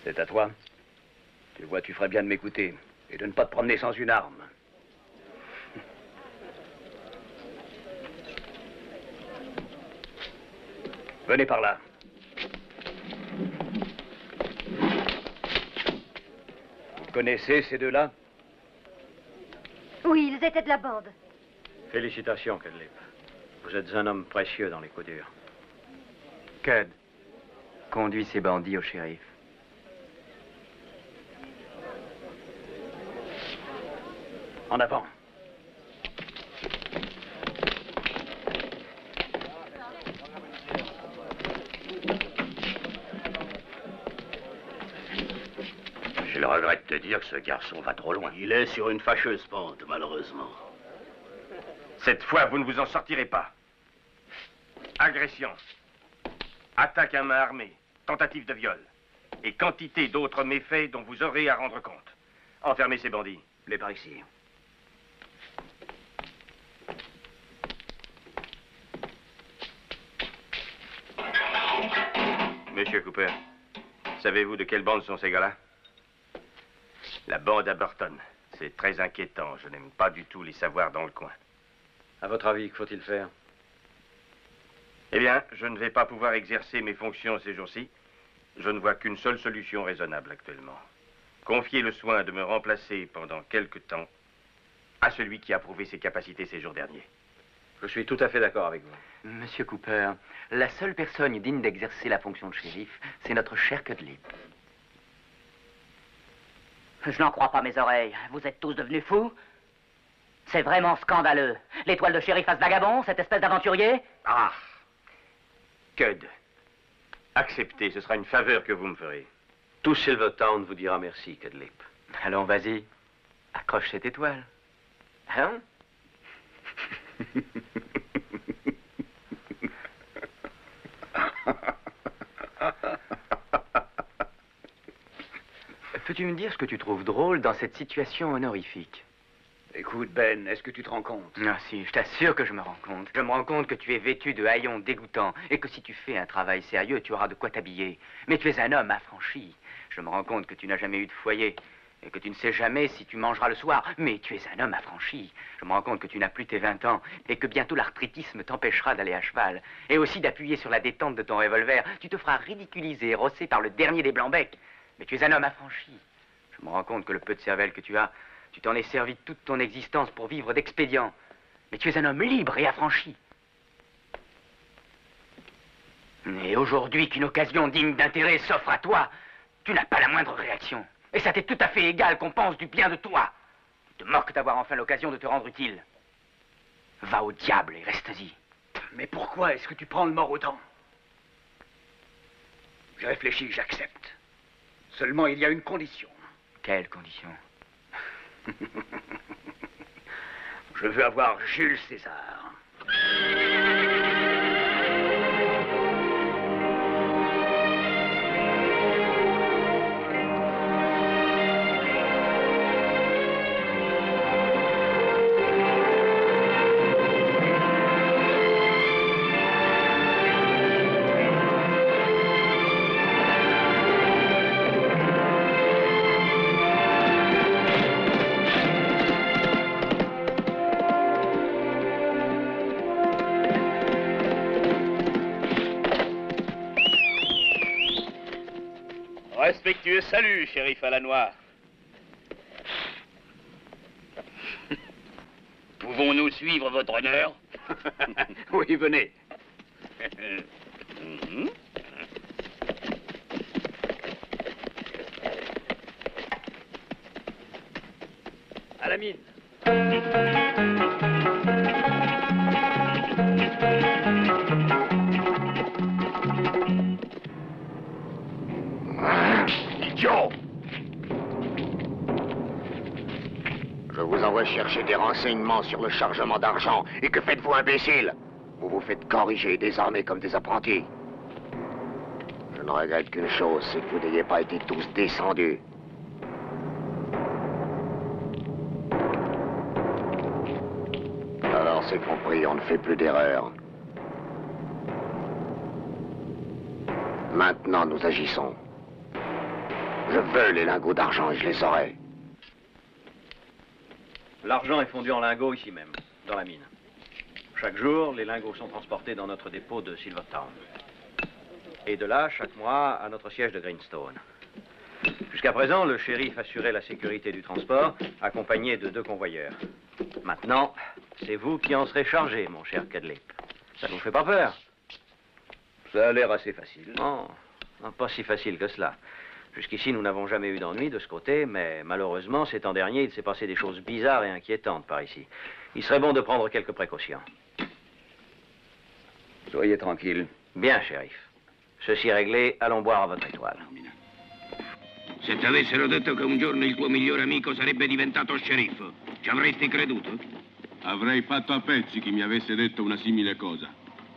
C'est à toi. Tu vois, tu ferais bien de m'écouter et de ne pas te promener sans une arme. Venez par là. Vous connaissez ces deux-là? Oui, ils étaient de la bande. Félicitations, Cudlip. Vous êtes un homme précieux dans les coups durs. Cud, conduis ces bandits au shérif. En avant. Je le regrette de te dire que ce garçon va trop loin. Il est sur une fâcheuse pente, malheureusement. Cette fois, vous ne vous en sortirez pas. Agression, attaque à main armée, tentative de viol et quantité d'autres méfaits dont vous aurez à rendre compte. Enfermez ces bandits. Les par ici. Monsieur Cooper, savez-vous de quelle bande sont ces gars-là? La bande à Burton. C'est très inquiétant. Je n'aime pas du tout les savoir dans le coin. À votre avis, que faut-il faire? Eh bien, je ne vais pas pouvoir exercer mes fonctions ces jours-ci. Je ne vois qu'une seule solution raisonnable actuellement. Confier le soin de me remplacer pendant quelque temps à celui qui a prouvé ses capacités ces jours derniers. Je suis tout à fait d'accord avec vous. Monsieur Cooper, la seule personne digne d'exercer la fonction de shérif, c'est notre cher Cudlip. Je n'en crois pas mes oreilles. Vous êtes tous devenus fous? C'est vraiment scandaleux. L'étoile de shérif à ce vagabond, cette espèce d'aventurier? Ah! Cud, acceptez, ce sera une faveur que vous me ferez. Tout Silvertown vous dira merci, Cudlip. Allons, vas-y. Accroche cette étoile. Hein? Peux-tu me dire ce que tu trouves drôle dans cette situation honorifique? Écoute, Ben, est-ce que tu te rends compte? Ah si, je t'assure que je me rends compte. Je me rends compte que tu es vêtu de haillons dégoûtants et que si tu fais un travail sérieux, tu auras de quoi t'habiller. Mais tu es un homme affranchi. Je me rends compte que tu n'as jamais eu de foyer et que tu ne sais jamais si tu mangeras le soir. Mais tu es un homme affranchi. Je me rends compte que tu n'as plus tes 20 ans et que bientôt l'arthritisme t'empêchera d'aller à cheval. Et aussi d'appuyer sur la détente de ton revolver. Tu te feras ridiculiser et rosser par le dernier des blancs-becs. Mais tu es un homme affranchi. Je me rends compte que le peu de cervelle que tu as, tu t'en es servi toute ton existence pour vivre d'expédients. Mais tu es un homme libre et affranchi. Et aujourd'hui qu'une occasion digne d'intérêt s'offre à toi, tu n'as pas la moindre réaction. Et ça t'est tout à fait égal qu'on pense du bien de toi. Tu te moques d'avoir enfin l'occasion de te rendre utile. Va au diable et reste-y. Mais pourquoi est-ce que tu prends le mort aux dents? J'ai réfléchi, j'accepte. Seulement, il y a une condition. Quelle condition? Je veux avoir Jules César. Respectueux salut, shérif à la noire. Pouvons-nous suivre votre honneur? Oui, venez. la mine. Idiot! Je vous envoie chercher des renseignements sur le chargement d'argent. Et que faites-vous, imbécile? Vous vous faites corriger et désarmer comme des apprentis. Je ne regrette qu'une chose, c'est que vous n'ayez pas été tous descendus. Alors c'est compris, on ne fait plus d'erreurs. Maintenant, nous agissons. Je veux les lingots d'argent et je les aurai. L'argent est fondu en lingots ici même, dans la mine. Chaque jour, les lingots sont transportés dans notre dépôt de Silvertown. Et de là, chaque mois, à notre siège de Greenstone. Jusqu'à présent, le shérif assurait la sécurité du transport, accompagné de 2 convoyeurs. Maintenant, c'est vous qui en serez chargé, mon cher Cadlip. Ça ne vous fait pas peur? Ça a l'air assez facile. Non, pas si facile que cela. Jusqu'ici, nous n'avons jamais eu d'ennui de ce côté, mais malheureusement, ces temps derniers, il s'est passé des choses bizarres et inquiétantes par ici. Il serait bon de prendre quelques précautions. Soyez tranquille. Bien, shérif. Ceci réglé, allons boire à votre étoile. Se ti avessero detto che un giorno il tuo migliore amico sarebbe diventato sceriffo, ci avresti creduto? Avrei fatto a pezzi chi mi avesse detto una simile cosa.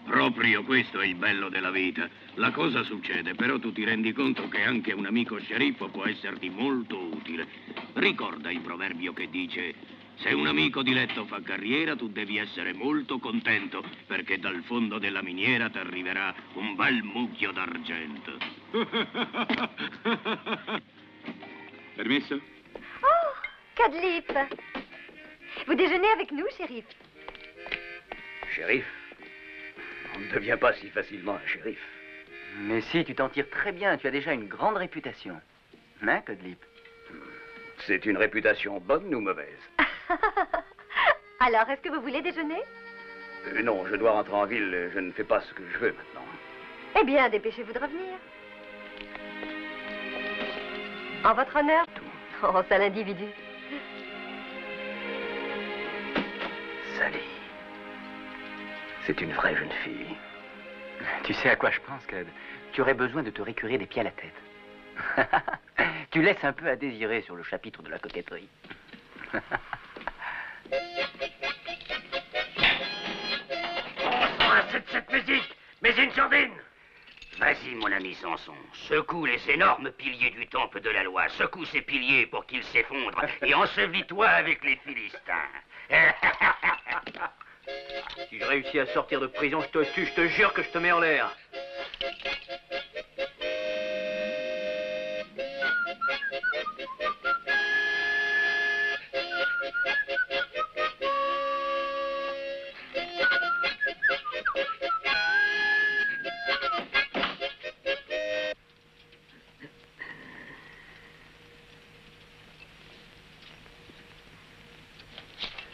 Proprio questo è il bello della vita. La cosa succede, però tu ti rendi conto che anche un amico sceriffo può esserti molto utile. Ricorda il proverbio che dice: se un amico di letto fa carriera, tu devi essere molto contento, perché dal fondo della miniera ti arriverà un bel mucchio d'argento. Permesso? Oh, Cadlip. Vous déjeunez avec nous, shérif? Shérif? On ne devient pas si facilement un shérif. Mais si, tu t'en tires très bien. Tu as déjà une grande réputation. Hein, Cadlip? C'est une réputation bonne ou mauvaise? Alors, est-ce que vous voulez déjeuner? Non, je dois rentrer en ville. Je ne fais pas ce que je veux maintenant. Eh bien, dépêchez-vous de revenir. En votre honneur? Oh, sale individu. Sally. C'est une vraie jeune fille. Tu sais à quoi je pense, Cud? Tu aurais besoin de te récurer des pieds à la tête. Tu laisses un peu à désirer sur le chapitre de la coquetterie. Cette musique, mais une sordine. Vas-y, mon ami Samson, secoue les énormes piliers du temple de la loi, secoue ces piliers pour qu'ils s'effondrent, et ensevelis-toi avec les Philistins. Si je réussis à sortir de prison, je te tue, je te jure que je te mets en l'air.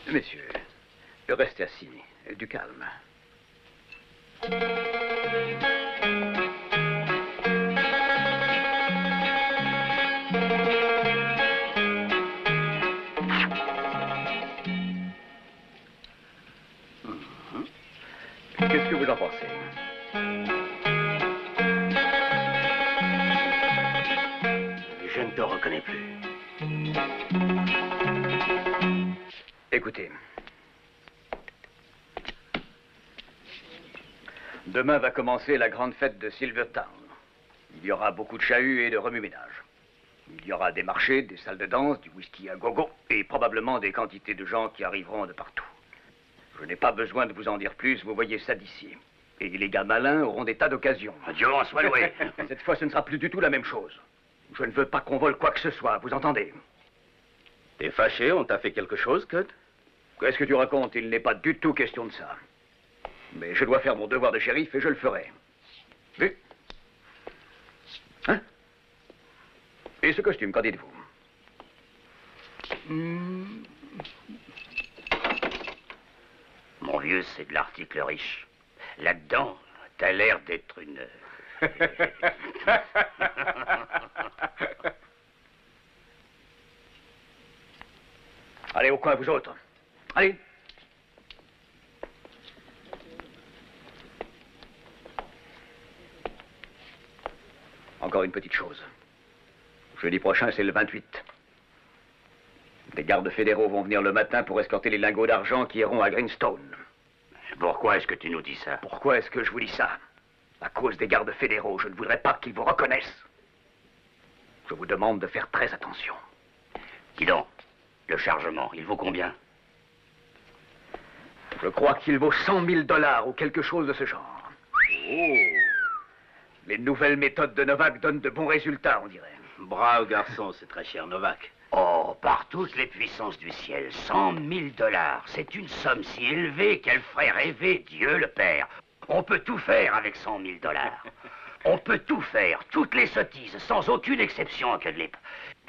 Messieurs, restez assis. Du calme. Qu'est-ce que vous en pensez? Je ne te reconnais plus. Écoutez. Demain va commencer la grande fête de Silvertown. Il y aura beaucoup de chahuts et de remue-ménage. Il y aura des marchés, des salles de danse, du whisky à gogo et probablement des quantités de gens qui arriveront de partout. Je n'ai pas besoin de vous en dire plus, vous voyez ça d'ici. Et les gars malins auront des tas d'occasions. Dieu en soit loué. Cette fois, ce ne sera plus du tout la même chose. Je ne veux pas qu'on vole quoi que ce soit, vous entendez? T'es fâché? On t'a fait quelque chose, Cut? Qu'est-ce que tu racontes? Il n'est pas du tout question de ça. Mais je dois faire mon devoir de shérif et je le ferai. Vu? Hein? Et ce costume, qu'en dites-vous? Mon vieux, c'est de l'article riche. Là-dedans, t'as l'air d'être une... Allez, au coin, vous autres. Allez. Encore une petite chose. Jeudi prochain, c'est le 28. Des gardes fédéraux vont venir le matin pour escorter les lingots d'argent qui iront à Greenstone. Pourquoi est-ce que tu nous dis ça? Pourquoi est-ce que je vous dis ça? À cause des gardes fédéraux, je ne voudrais pas qu'ils vous reconnaissent. Je vous demande de faire très attention. Dis donc, le chargement, il vaut combien? Je crois qu'il vaut 100 000 $ ou quelque chose de ce genre. Oh! Les nouvelles méthodes de Novak donnent de bons résultats, on dirait. Bravo garçon, c'est très cher, Novak. Oh, par toutes les puissances du ciel, 100 000 $. C'est une somme si élevée qu'elle ferait rêver Dieu le Père. On peut tout faire avec 100 000 $. On peut tout faire, toutes les sottises, sans aucune exception, Cudlip.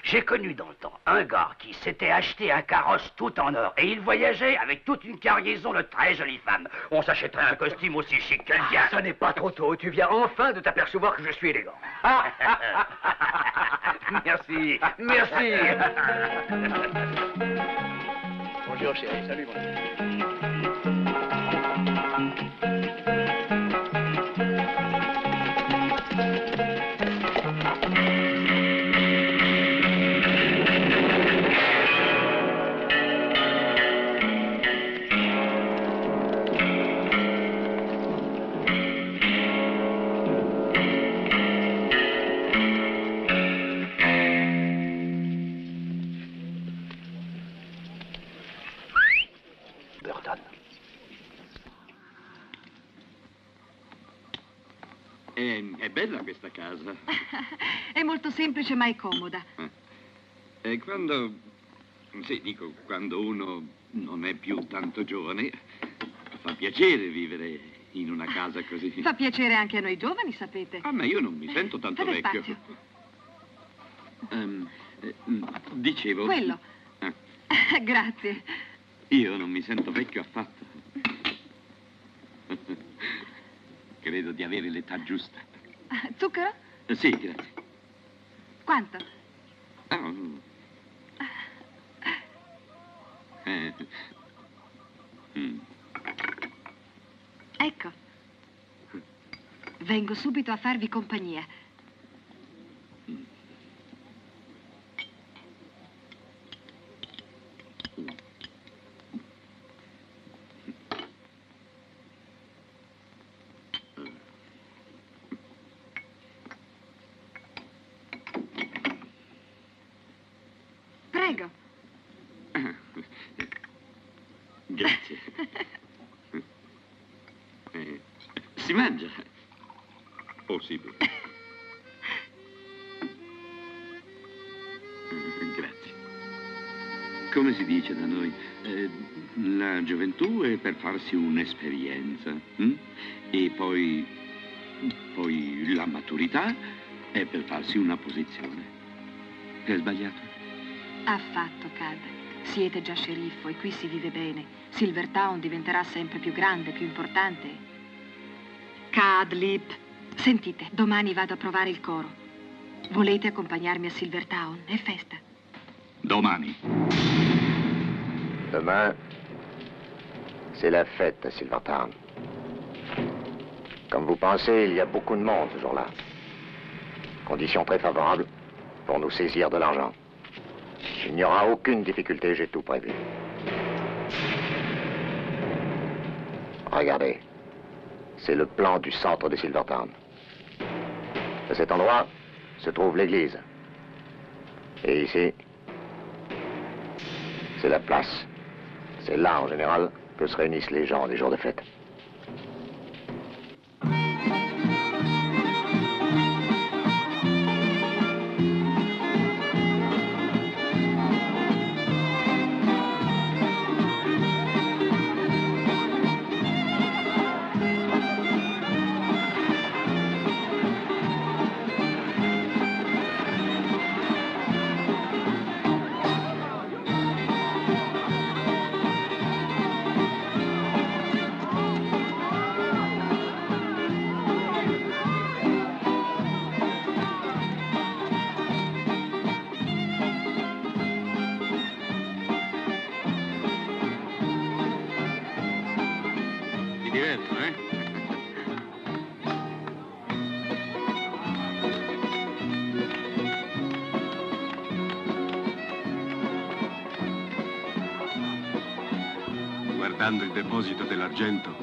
J'ai connu dans le temps un gars qui s'était acheté un carrosse tout en or et il voyageait avec toute une cargaison de très jolies femmes. On s'achèterait un costume aussi chic que le bien. Ce n'est pas trop tôt, tu viens enfin de t'apercevoir que je suis élégant. Merci, merci. Bonjour chérie, salut mon ami. È bella questa casa. È molto semplice ma è comoda. E quando... Sì, dico, quando uno non è più tanto giovane, fa piacere vivere in una casa così. Fa piacere anche a noi giovani, sapete. Ah, ma io non mi sento tanto Fate vecchio. Dicevo... Quello. Grazie. Io non mi sento vecchio affatto. Credo di avere l'età giusta. Zucchero? Sì, grazie. Quanto? Ecco. Vengo subito a farvi compagnia. Prego. Grazie. Si mangia? Oh, sì. Grazie. Come si dice da noi, la gioventù è per farsi un'esperienza. E poi la maturità è per farsi una posizione. È sbagliato? Affatto, Cad. Siete già sceriffo e qui si vive bene. Silvertown diventerà sempre più grande, più importante. Cudlip, sentite, domani vado a provare il coro. Volete accompagnarmi a Silvertown? È festa. Domani. Demain, c'est la fête à Silvertown. Comme vous pensez, il y a beaucoup de monde ce jour-là. Conditions très favorables pour nous saisir de l'argent. Il n'y aura aucune difficulté, j'ai tout prévu. Regardez, c'est le plan du centre de Silvertown. À cet endroit se trouve l'église. Et ici, c'est la place. C'est là, en général, que se réunissent les gens les jours de fête. Guardando il deposito dell'argento,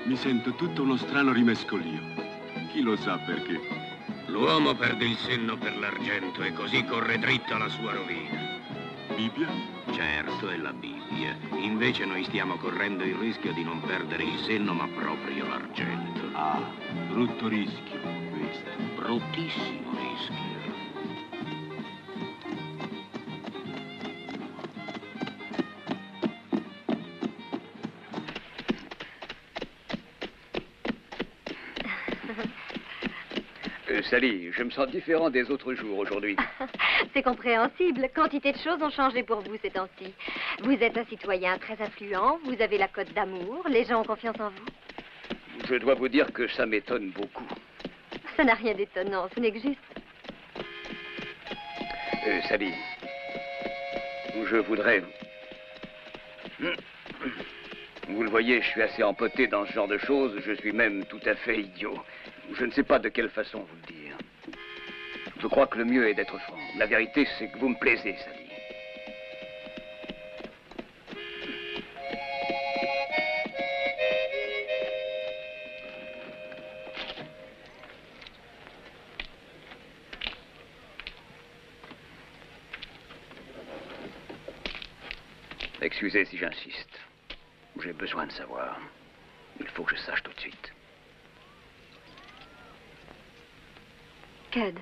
mi sento tutto uno strano rimescolio. Chi lo sa perché? L'uomo perde il senno per l'argento e così corre dritto alla sua rovina. Bibbia? Certo, è la Bibbia. Invece noi stiamo correndo il rischio di non perdere il senno, ma proprio l'argento. Ah, brutto rischio, questo. Bruttissimo rischio. Sally, je me sens différent des autres jours aujourd'hui. C'est compréhensible. Quantité de choses ont changé pour vous ces temps-ci. Vous êtes un citoyen très influent, vous avez la cote d'amour, les gens ont confiance en vous. Je dois vous dire que ça m'étonne beaucoup. Ça n'a rien d'étonnant, ce n'est que juste. Sally, je voudrais... Vous le voyez, je suis assez empoté dans ce genre de choses. Je suis même tout à fait idiot. Je ne sais pas de quelle façon vous le dire. Je crois que le mieux est d'être franc. La vérité, c'est que vous me plaisez, Sally. Excusez si j'insiste. J'ai besoin de savoir. Il faut que je sache tout de suite. Cud,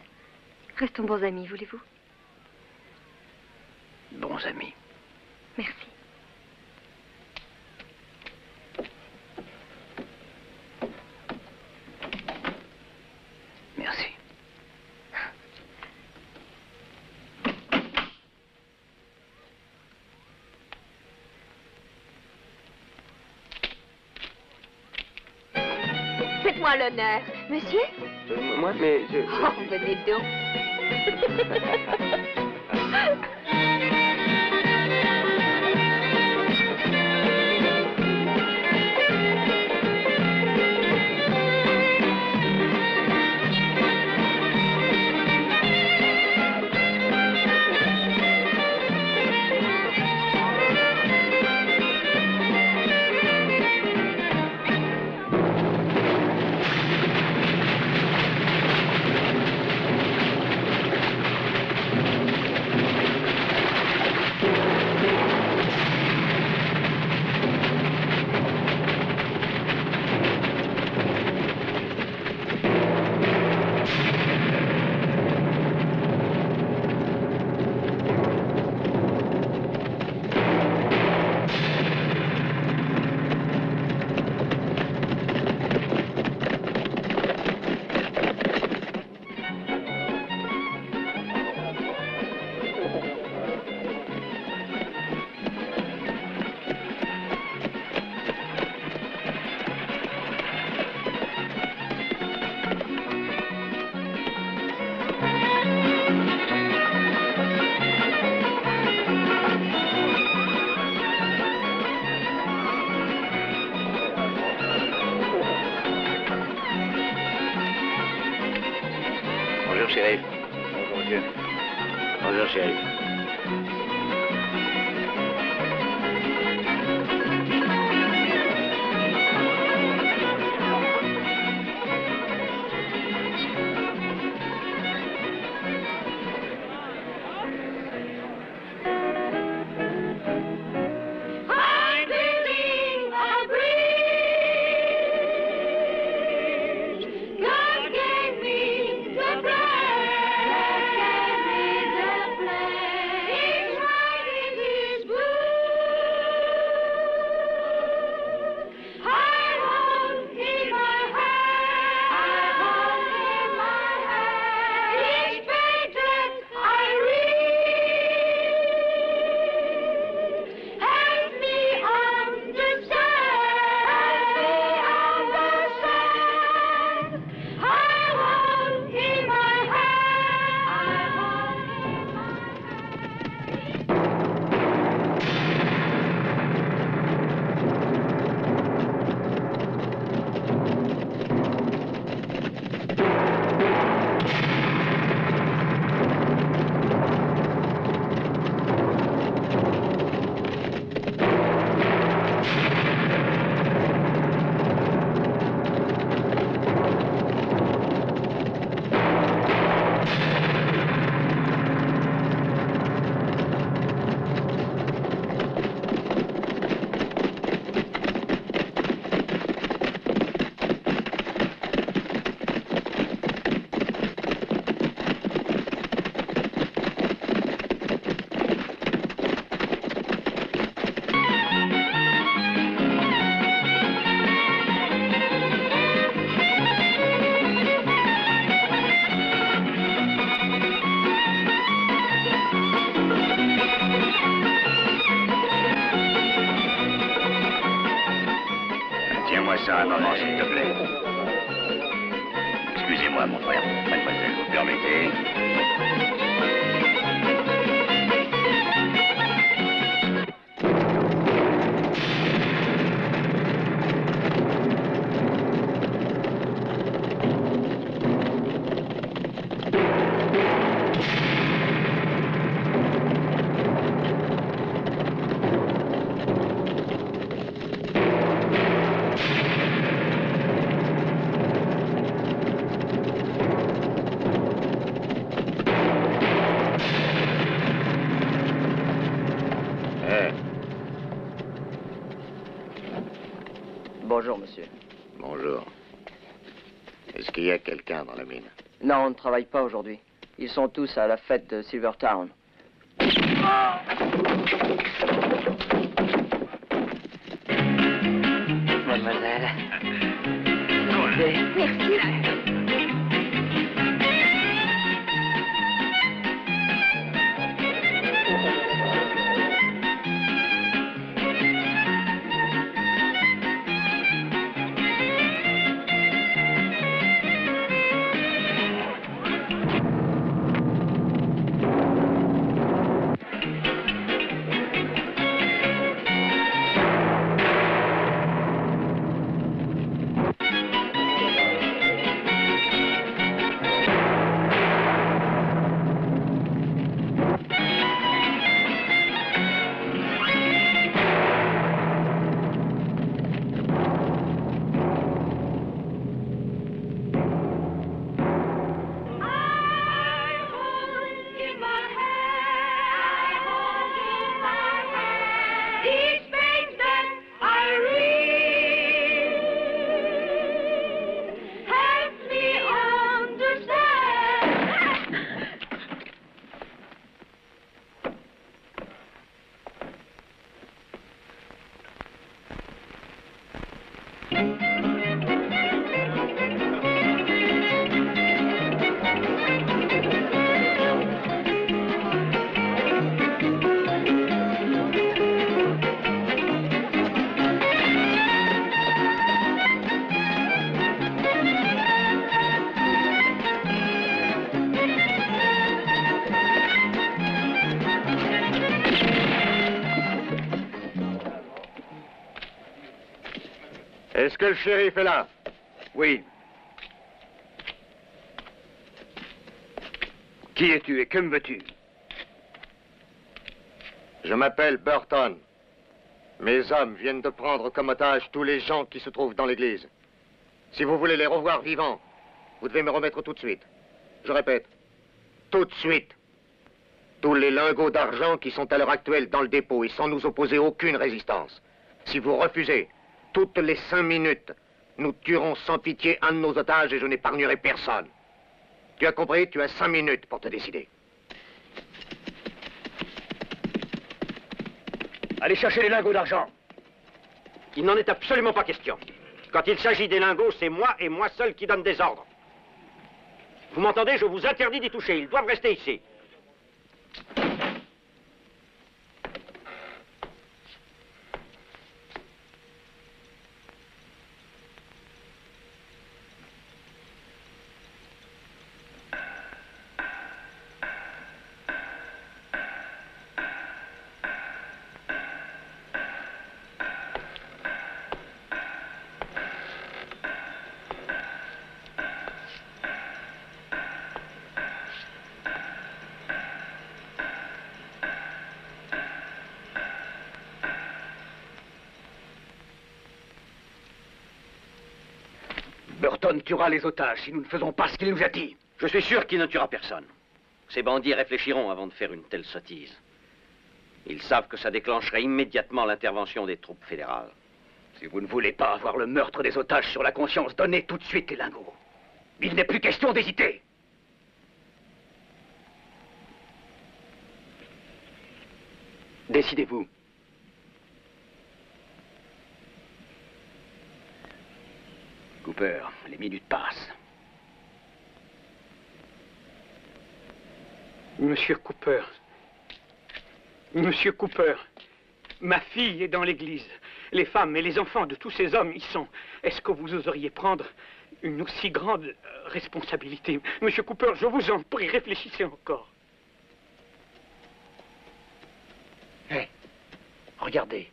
restons bons amis, voulez-vous? Bons amis. Merci. Merci. Faites-moi l'honneur. Monsieur? Moi, mais je... Oh, venez donc. Bonjour, shérif. Bonjour, monsieur. Bonjour, shérif. moi, mon frère. Mademoiselle, vous permettez? Bonjour, monsieur. Bonjour. Est-ce qu'il y a quelqu'un dans la mine? Non, on ne travaille pas aujourd'hui. Ils sont tous à la fête de Silvertown. Mademoiselle. Merci. Est-ce que le shérif est là? Oui. Qui es-tu et que me veux-tu? Je m'appelle Burton. Mes hommes viennent de prendre comme otage tous les gens qui se trouvent dans l'église. Si vous voulez les revoir vivants, vous devez me remettre tout de suite. Je répète, tout de suite. Tous les lingots d'argent qui sont à l'heure actuelle dans le dépôt et sans nous opposer aucune résistance. Si vous refusez, toutes les 5 minutes, nous tuerons sans pitié un de nos otages et je n'épargnerai personne. Tu as compris? Tu as 5 minutes pour te décider. Allez chercher les lingots d'argent. Il n'en est absolument pas question. Quand il s'agit des lingots, c'est moi et moi seul qui donne des ordres. Vous m'entendez? Je vous interdis d'y toucher. Ils doivent rester ici. Burton tuera les otages si nous ne faisons pas ce qu'il nous a dit. Je suis sûr qu'il ne tuera personne. Ces bandits réfléchiront avant de faire une telle sottise. Ils savent que ça déclencherait immédiatement l'intervention des troupes fédérales. Si vous ne voulez pas avoir le meurtre des otages sur la conscience, donnez tout de suite les lingots. Il n'est plus question d'hésiter. Décidez-vous. Cooper, les minutes passent. Monsieur Cooper. Monsieur Cooper. Ma fille est dans l'église. Les femmes et les enfants de tous ces hommes y sont. Est-ce que vous oseriez prendre Une aussi grande responsabilité. Monsieur Cooper, je vous en prie, réfléchissez encore. Hé, regardez.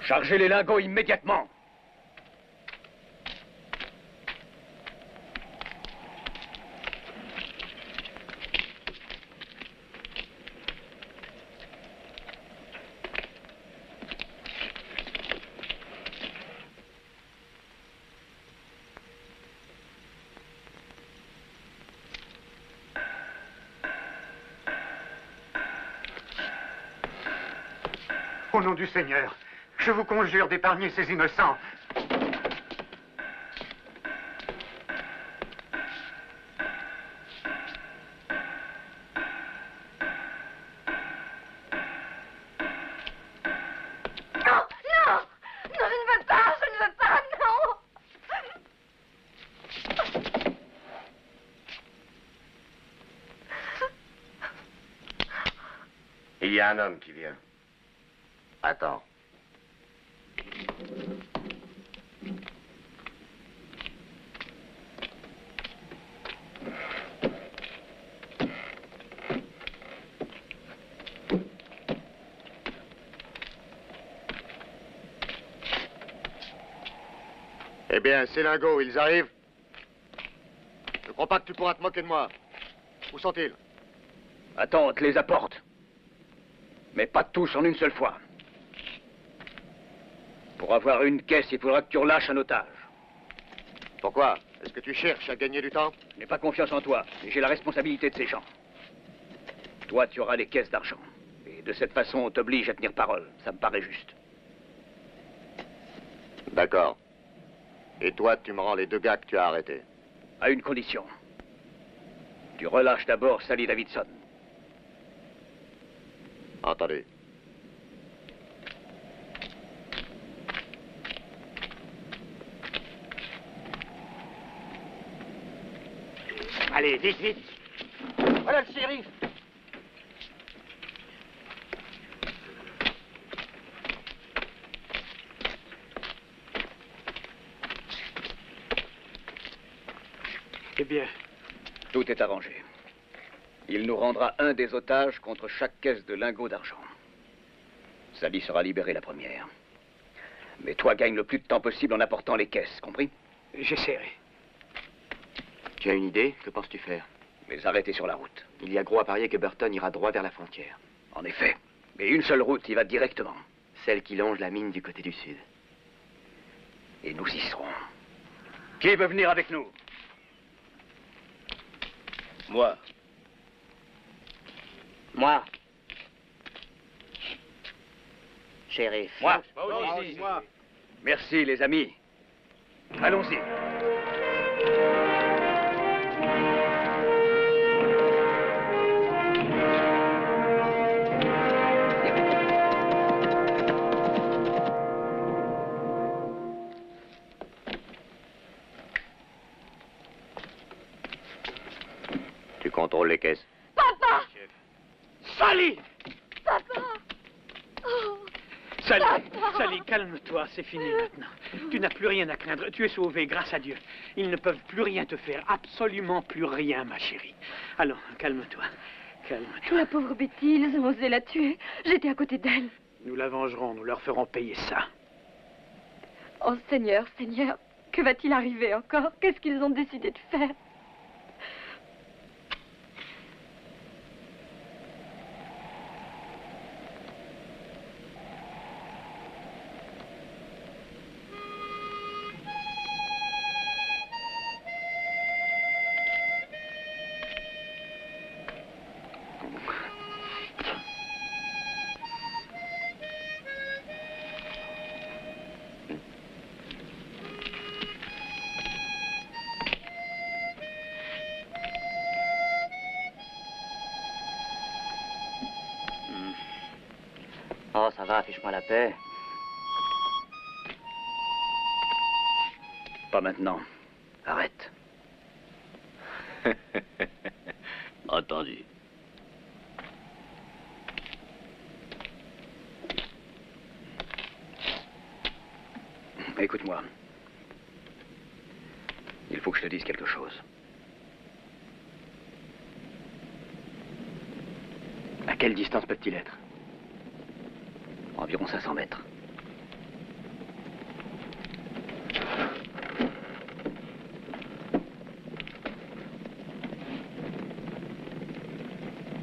Chargez les lingots immédiatement. Au nom du Seigneur, je vous conjure d'épargner ces innocents. Non, non, non, je ne veux pas, non. Il y a un homme qui vient. Attends. Eh bien, ces lingots, ils arrivent. Je crois pas que tu pourras te moquer de moi. Où sont-ils? Attends, on te les apporte. Mais pas tous en une seule fois. Pour avoir une caisse, il faudra que tu relâches un otage. Pourquoi? Est-ce que tu cherches à gagner du temps? Je n'ai pas confiance en toi, et j'ai la responsabilité de ces gens. Toi, tu auras les caisses d'argent. Et de cette façon, on t'oblige à tenir parole. Ça me paraît juste. D'accord. Et toi, tu me rends les 2 gars que tu as arrêtés. À une condition. Tu relâches d'abord Sally Davidson. Entendu. Allez, vite, vite. Voilà le shérif. Eh bien, tout est arrangé. Il nous rendra un des otages contre chaque caisse de lingots d'argent. Sally sera libérée la première. Mais toi, gagne le plus de temps possible en apportant les caisses, compris? j'essaierai. Tu as une idée? Que penses-tu faire? Les arrêter sur la route. Il y a gros à parier que Burton ira droit vers la frontière. En effet. Mais une seule route, il va directement. Celle qui longe la mine du côté du sud. Et nous y serons. Qui veut venir avec nous? Moi. Moi. Shérif. Moi. Moi aussi. Moi. Merci, les amis. Allons-y. Tu contrôles les caisses. Papa! Sally! Papa! Oh. Sally, Papa! Sally, calme-toi, c'est fini maintenant. Tu n'as plus rien à craindre. Tu es sauvée, grâce à Dieu. Ils ne peuvent plus rien te faire, absolument plus rien, ma chérie. Allons, calme-toi. Calme-toi. La pauvre Betty, ils ont osé la tuer. J'étais à côté d'elle. Nous la vengerons, nous leur ferons payer ça. Oh Seigneur, Seigneur, que va-t-il arriver encore? Qu'est-ce qu'ils ont décidé de faire? va, fiche-moi la paix. Pas maintenant. Arrête. Entendu. Écoute-moi. Il faut que je te dise quelque chose. À quelle distance peuvent-ils être? Environ 500 mètres.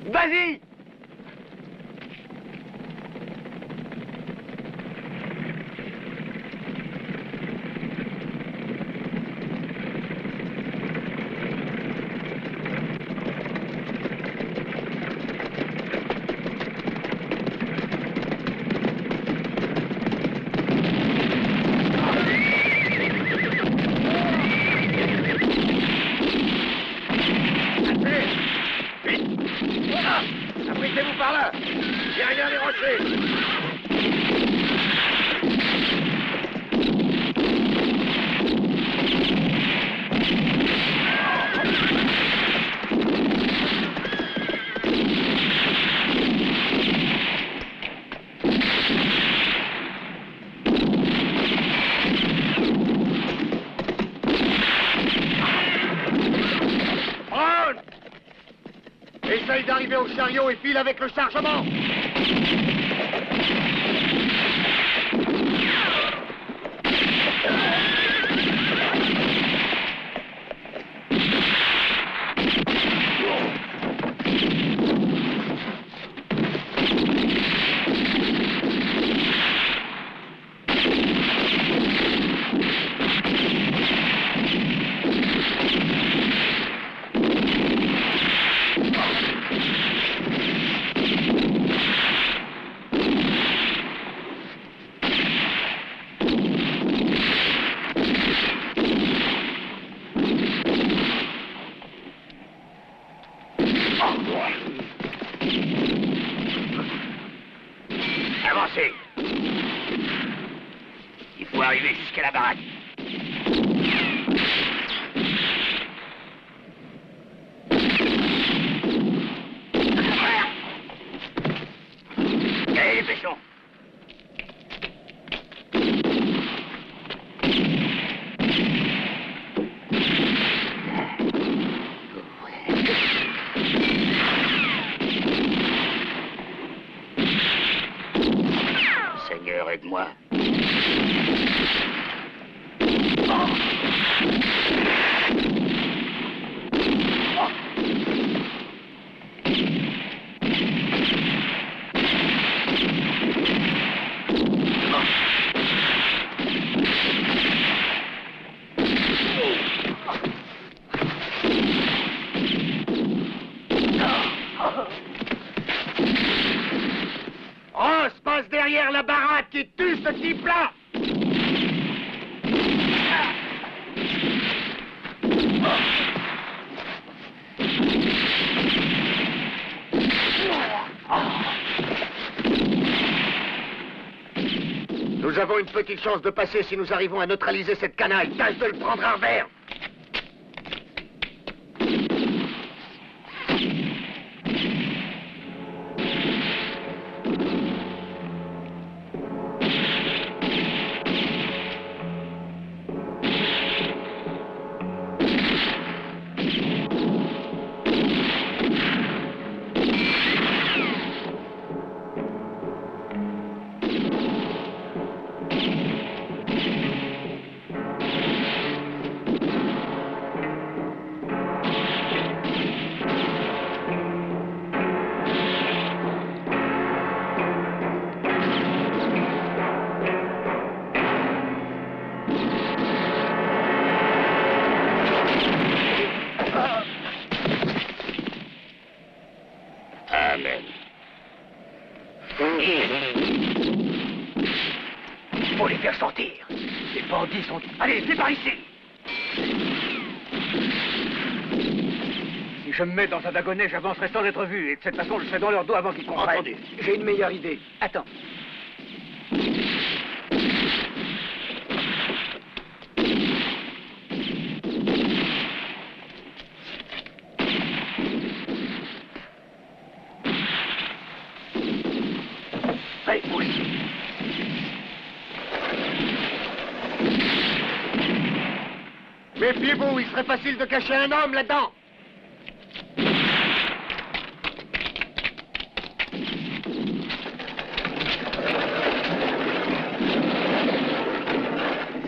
Vas-y! Abritez-vous par là! Derrière les rochers! Brown! Essaye d'arriver au chariot et file avec le chargement! Avancez! Il faut arriver jusqu'à la baraque. Allez, dépêchons! Seigneur, aide-moi. Ross passe derrière la baraque et tue ce type-là! Nous avons une petite chance de passer si nous arrivons à neutraliser cette canaille. Tâche de le prendre à revers! Amen. Faut les faire sortir. Les bandits sont... Allez, c'est par ici. Si je me mets dans un wagonnet, j'avancerai sans être vu. Et de cette façon, je serai dans leur dos avant qu'ils comprennent. Entendu. J'ai une meilleure idée. Attends. Allez, pousse. Méfiez-vous, il serait facile de cacher un homme là-dedans.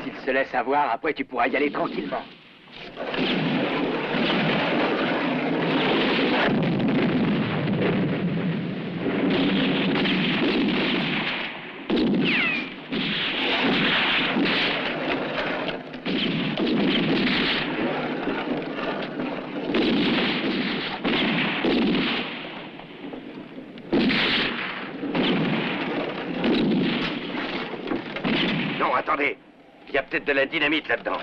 S'il se laisse avoir, après tu pourras y aller tranquillement. Non, attendez. Il y a peut-être de la dynamite là-dedans.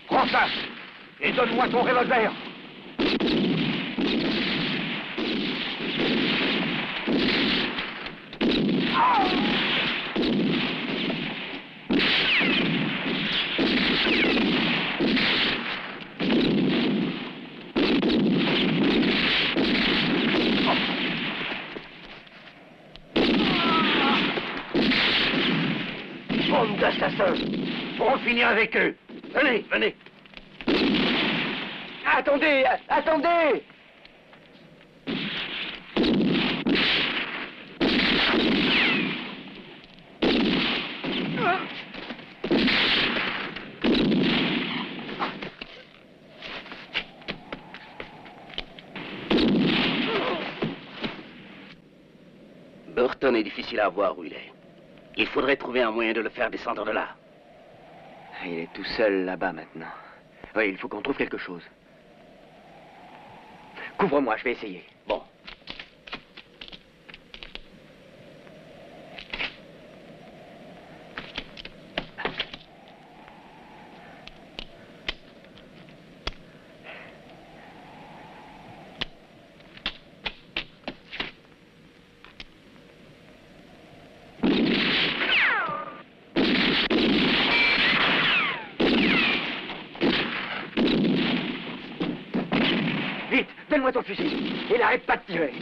Prends ça et donne-moi ton revolver. Bande d'assassins! Pour en finir avec eux! Venez, venez! Attendez, attendez! Burton est difficile à voir où il est. Il faudrait trouver un moyen de le faire descendre de là. Il est tout seul là-bas maintenant. Oui, il faut qu'on trouve quelque chose. Couvre-moi, je vais essayer. Bon. Vite, donne-moi ton fusil. Et n'arrête pas de tirer.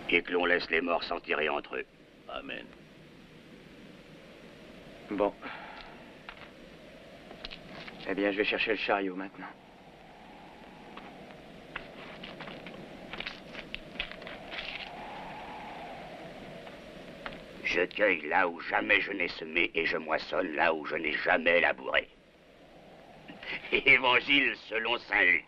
Et que l'on laisse les morts s'en tirer entre eux. Amen. Bon. Eh bien, je vais chercher le chariot maintenant. Je cueille là où jamais je n'ai semé et je moissonne là où je n'ai jamais labouré. Évangile selon saint Luc.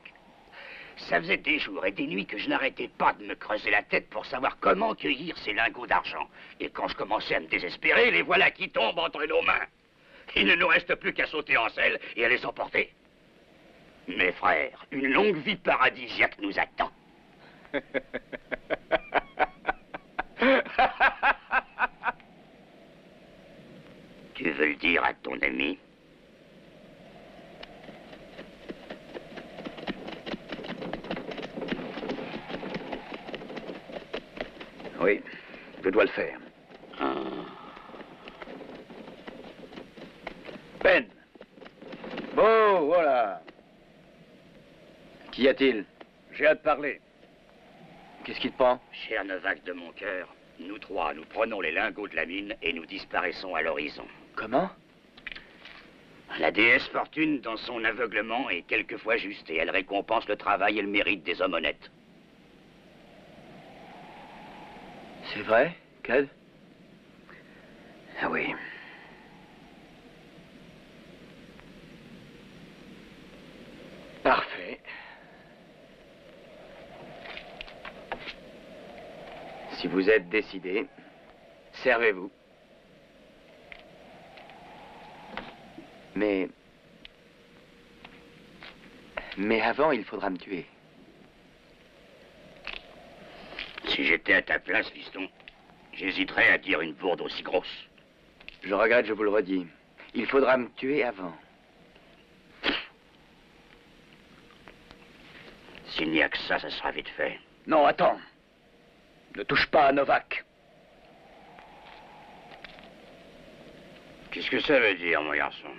Ça faisait des jours et des nuits que je n'arrêtais pas de me creuser la tête pour savoir comment cueillir ces lingots d'argent. Et quand je commençais à me désespérer, les voilà qui tombent entre nos mains. Il ne nous reste plus qu'à sauter en selle et à les emporter. Mes frères, une longue vie paradisiaque nous attend. Tu veux le dire à ton ami? Oui, je dois le faire. Ben. Bon, voilà. Qu'y a-t-il? J'ai hâte de parler. Qu'est-ce qui te prend? Cher Novak de mon cœur, nous trois, nous prenons les lingots de la mine et nous disparaissons à l'horizon. Comment? La déesse Fortune, dans son aveuglement, est quelquefois juste et elle récompense le travail et le mérite des hommes honnêtes. C'est vrai, Cad? Ah oui. Parfait. Si vous êtes décidé, servez-vous. Mais avant, il faudra me tuer. Si j'étais à ta place, fiston, j'hésiterais à dire une bourde aussi grosse. Je regrette, je vous le redis. Il faudra me tuer avant. S'il n'y a que ça, ça sera vite fait. Non, attends. Ne touche pas à Novak. Qu'est-ce que ça veut dire, mon garçon?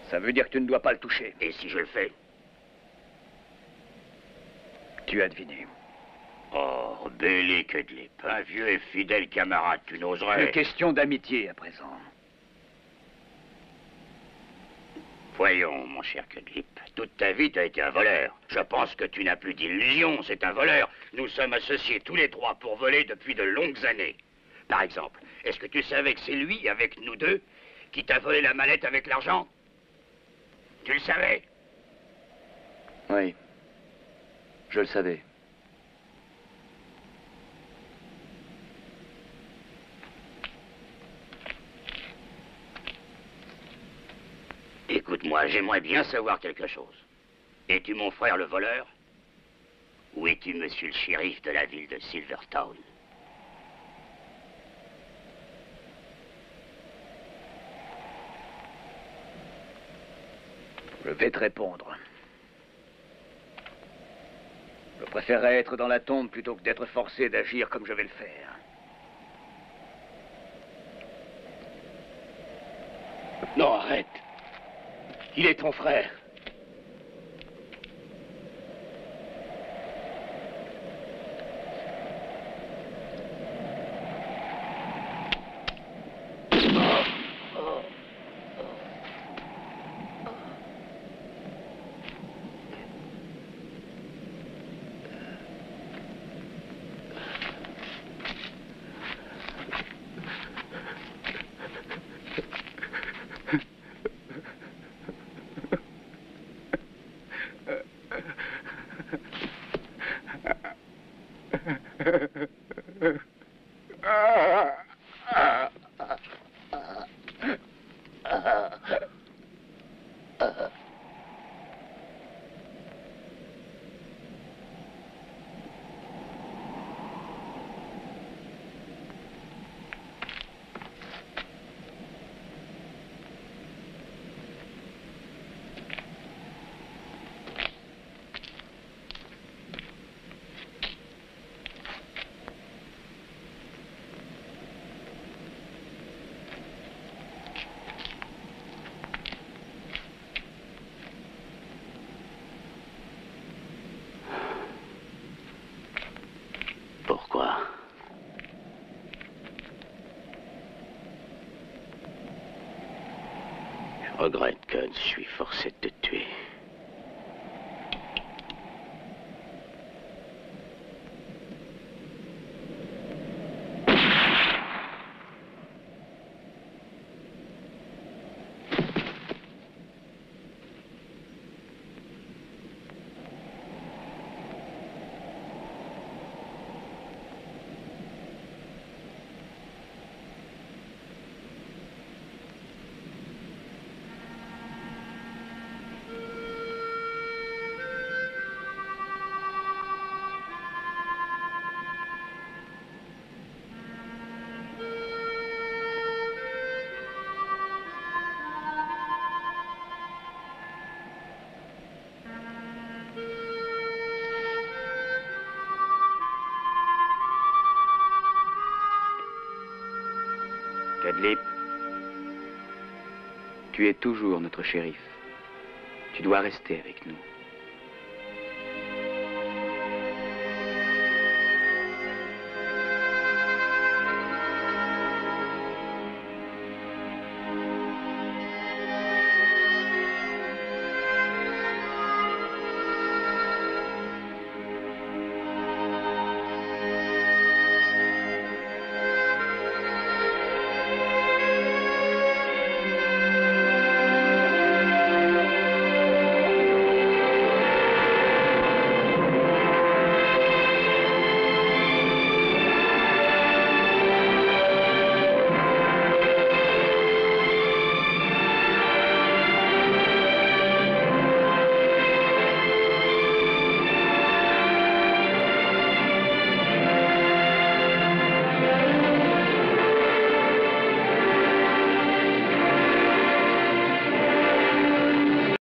Ça veut dire que tu ne dois pas le toucher. Et si je le fais? Tu as deviné. Oh, Bélé que de l'ép. Un vieux et fidèle camarade, tu n'oserais... Une question d'amitié à présent. Voyons, mon cher Cudlip, toute ta vie, tu as été un voleur. Je pense que tu n'as plus d'illusions, c'est un voleur. Nous sommes associés tous les trois pour voler depuis de longues années. Par exemple, est-ce que tu savais que c'est lui, avec nous deux, qui t'a volé la mallette avec l'argent? Tu le savais? Oui, je le savais. Écoute-moi, j'aimerais bien savoir quelque chose. Es-tu mon frère le voleur? Ou es-tu monsieur le shérif de la ville de Silvertown? Je vais te répondre. Je préférerais être dans la tombe plutôt que d'être forcé d'agir comme je vais le faire. Non, arrête. Il est ton frère. Pourquoi? Je regrette que je suis forcé de te tuer. Cadlip, tu es toujours notre shérif. Tu dois rester avec nous.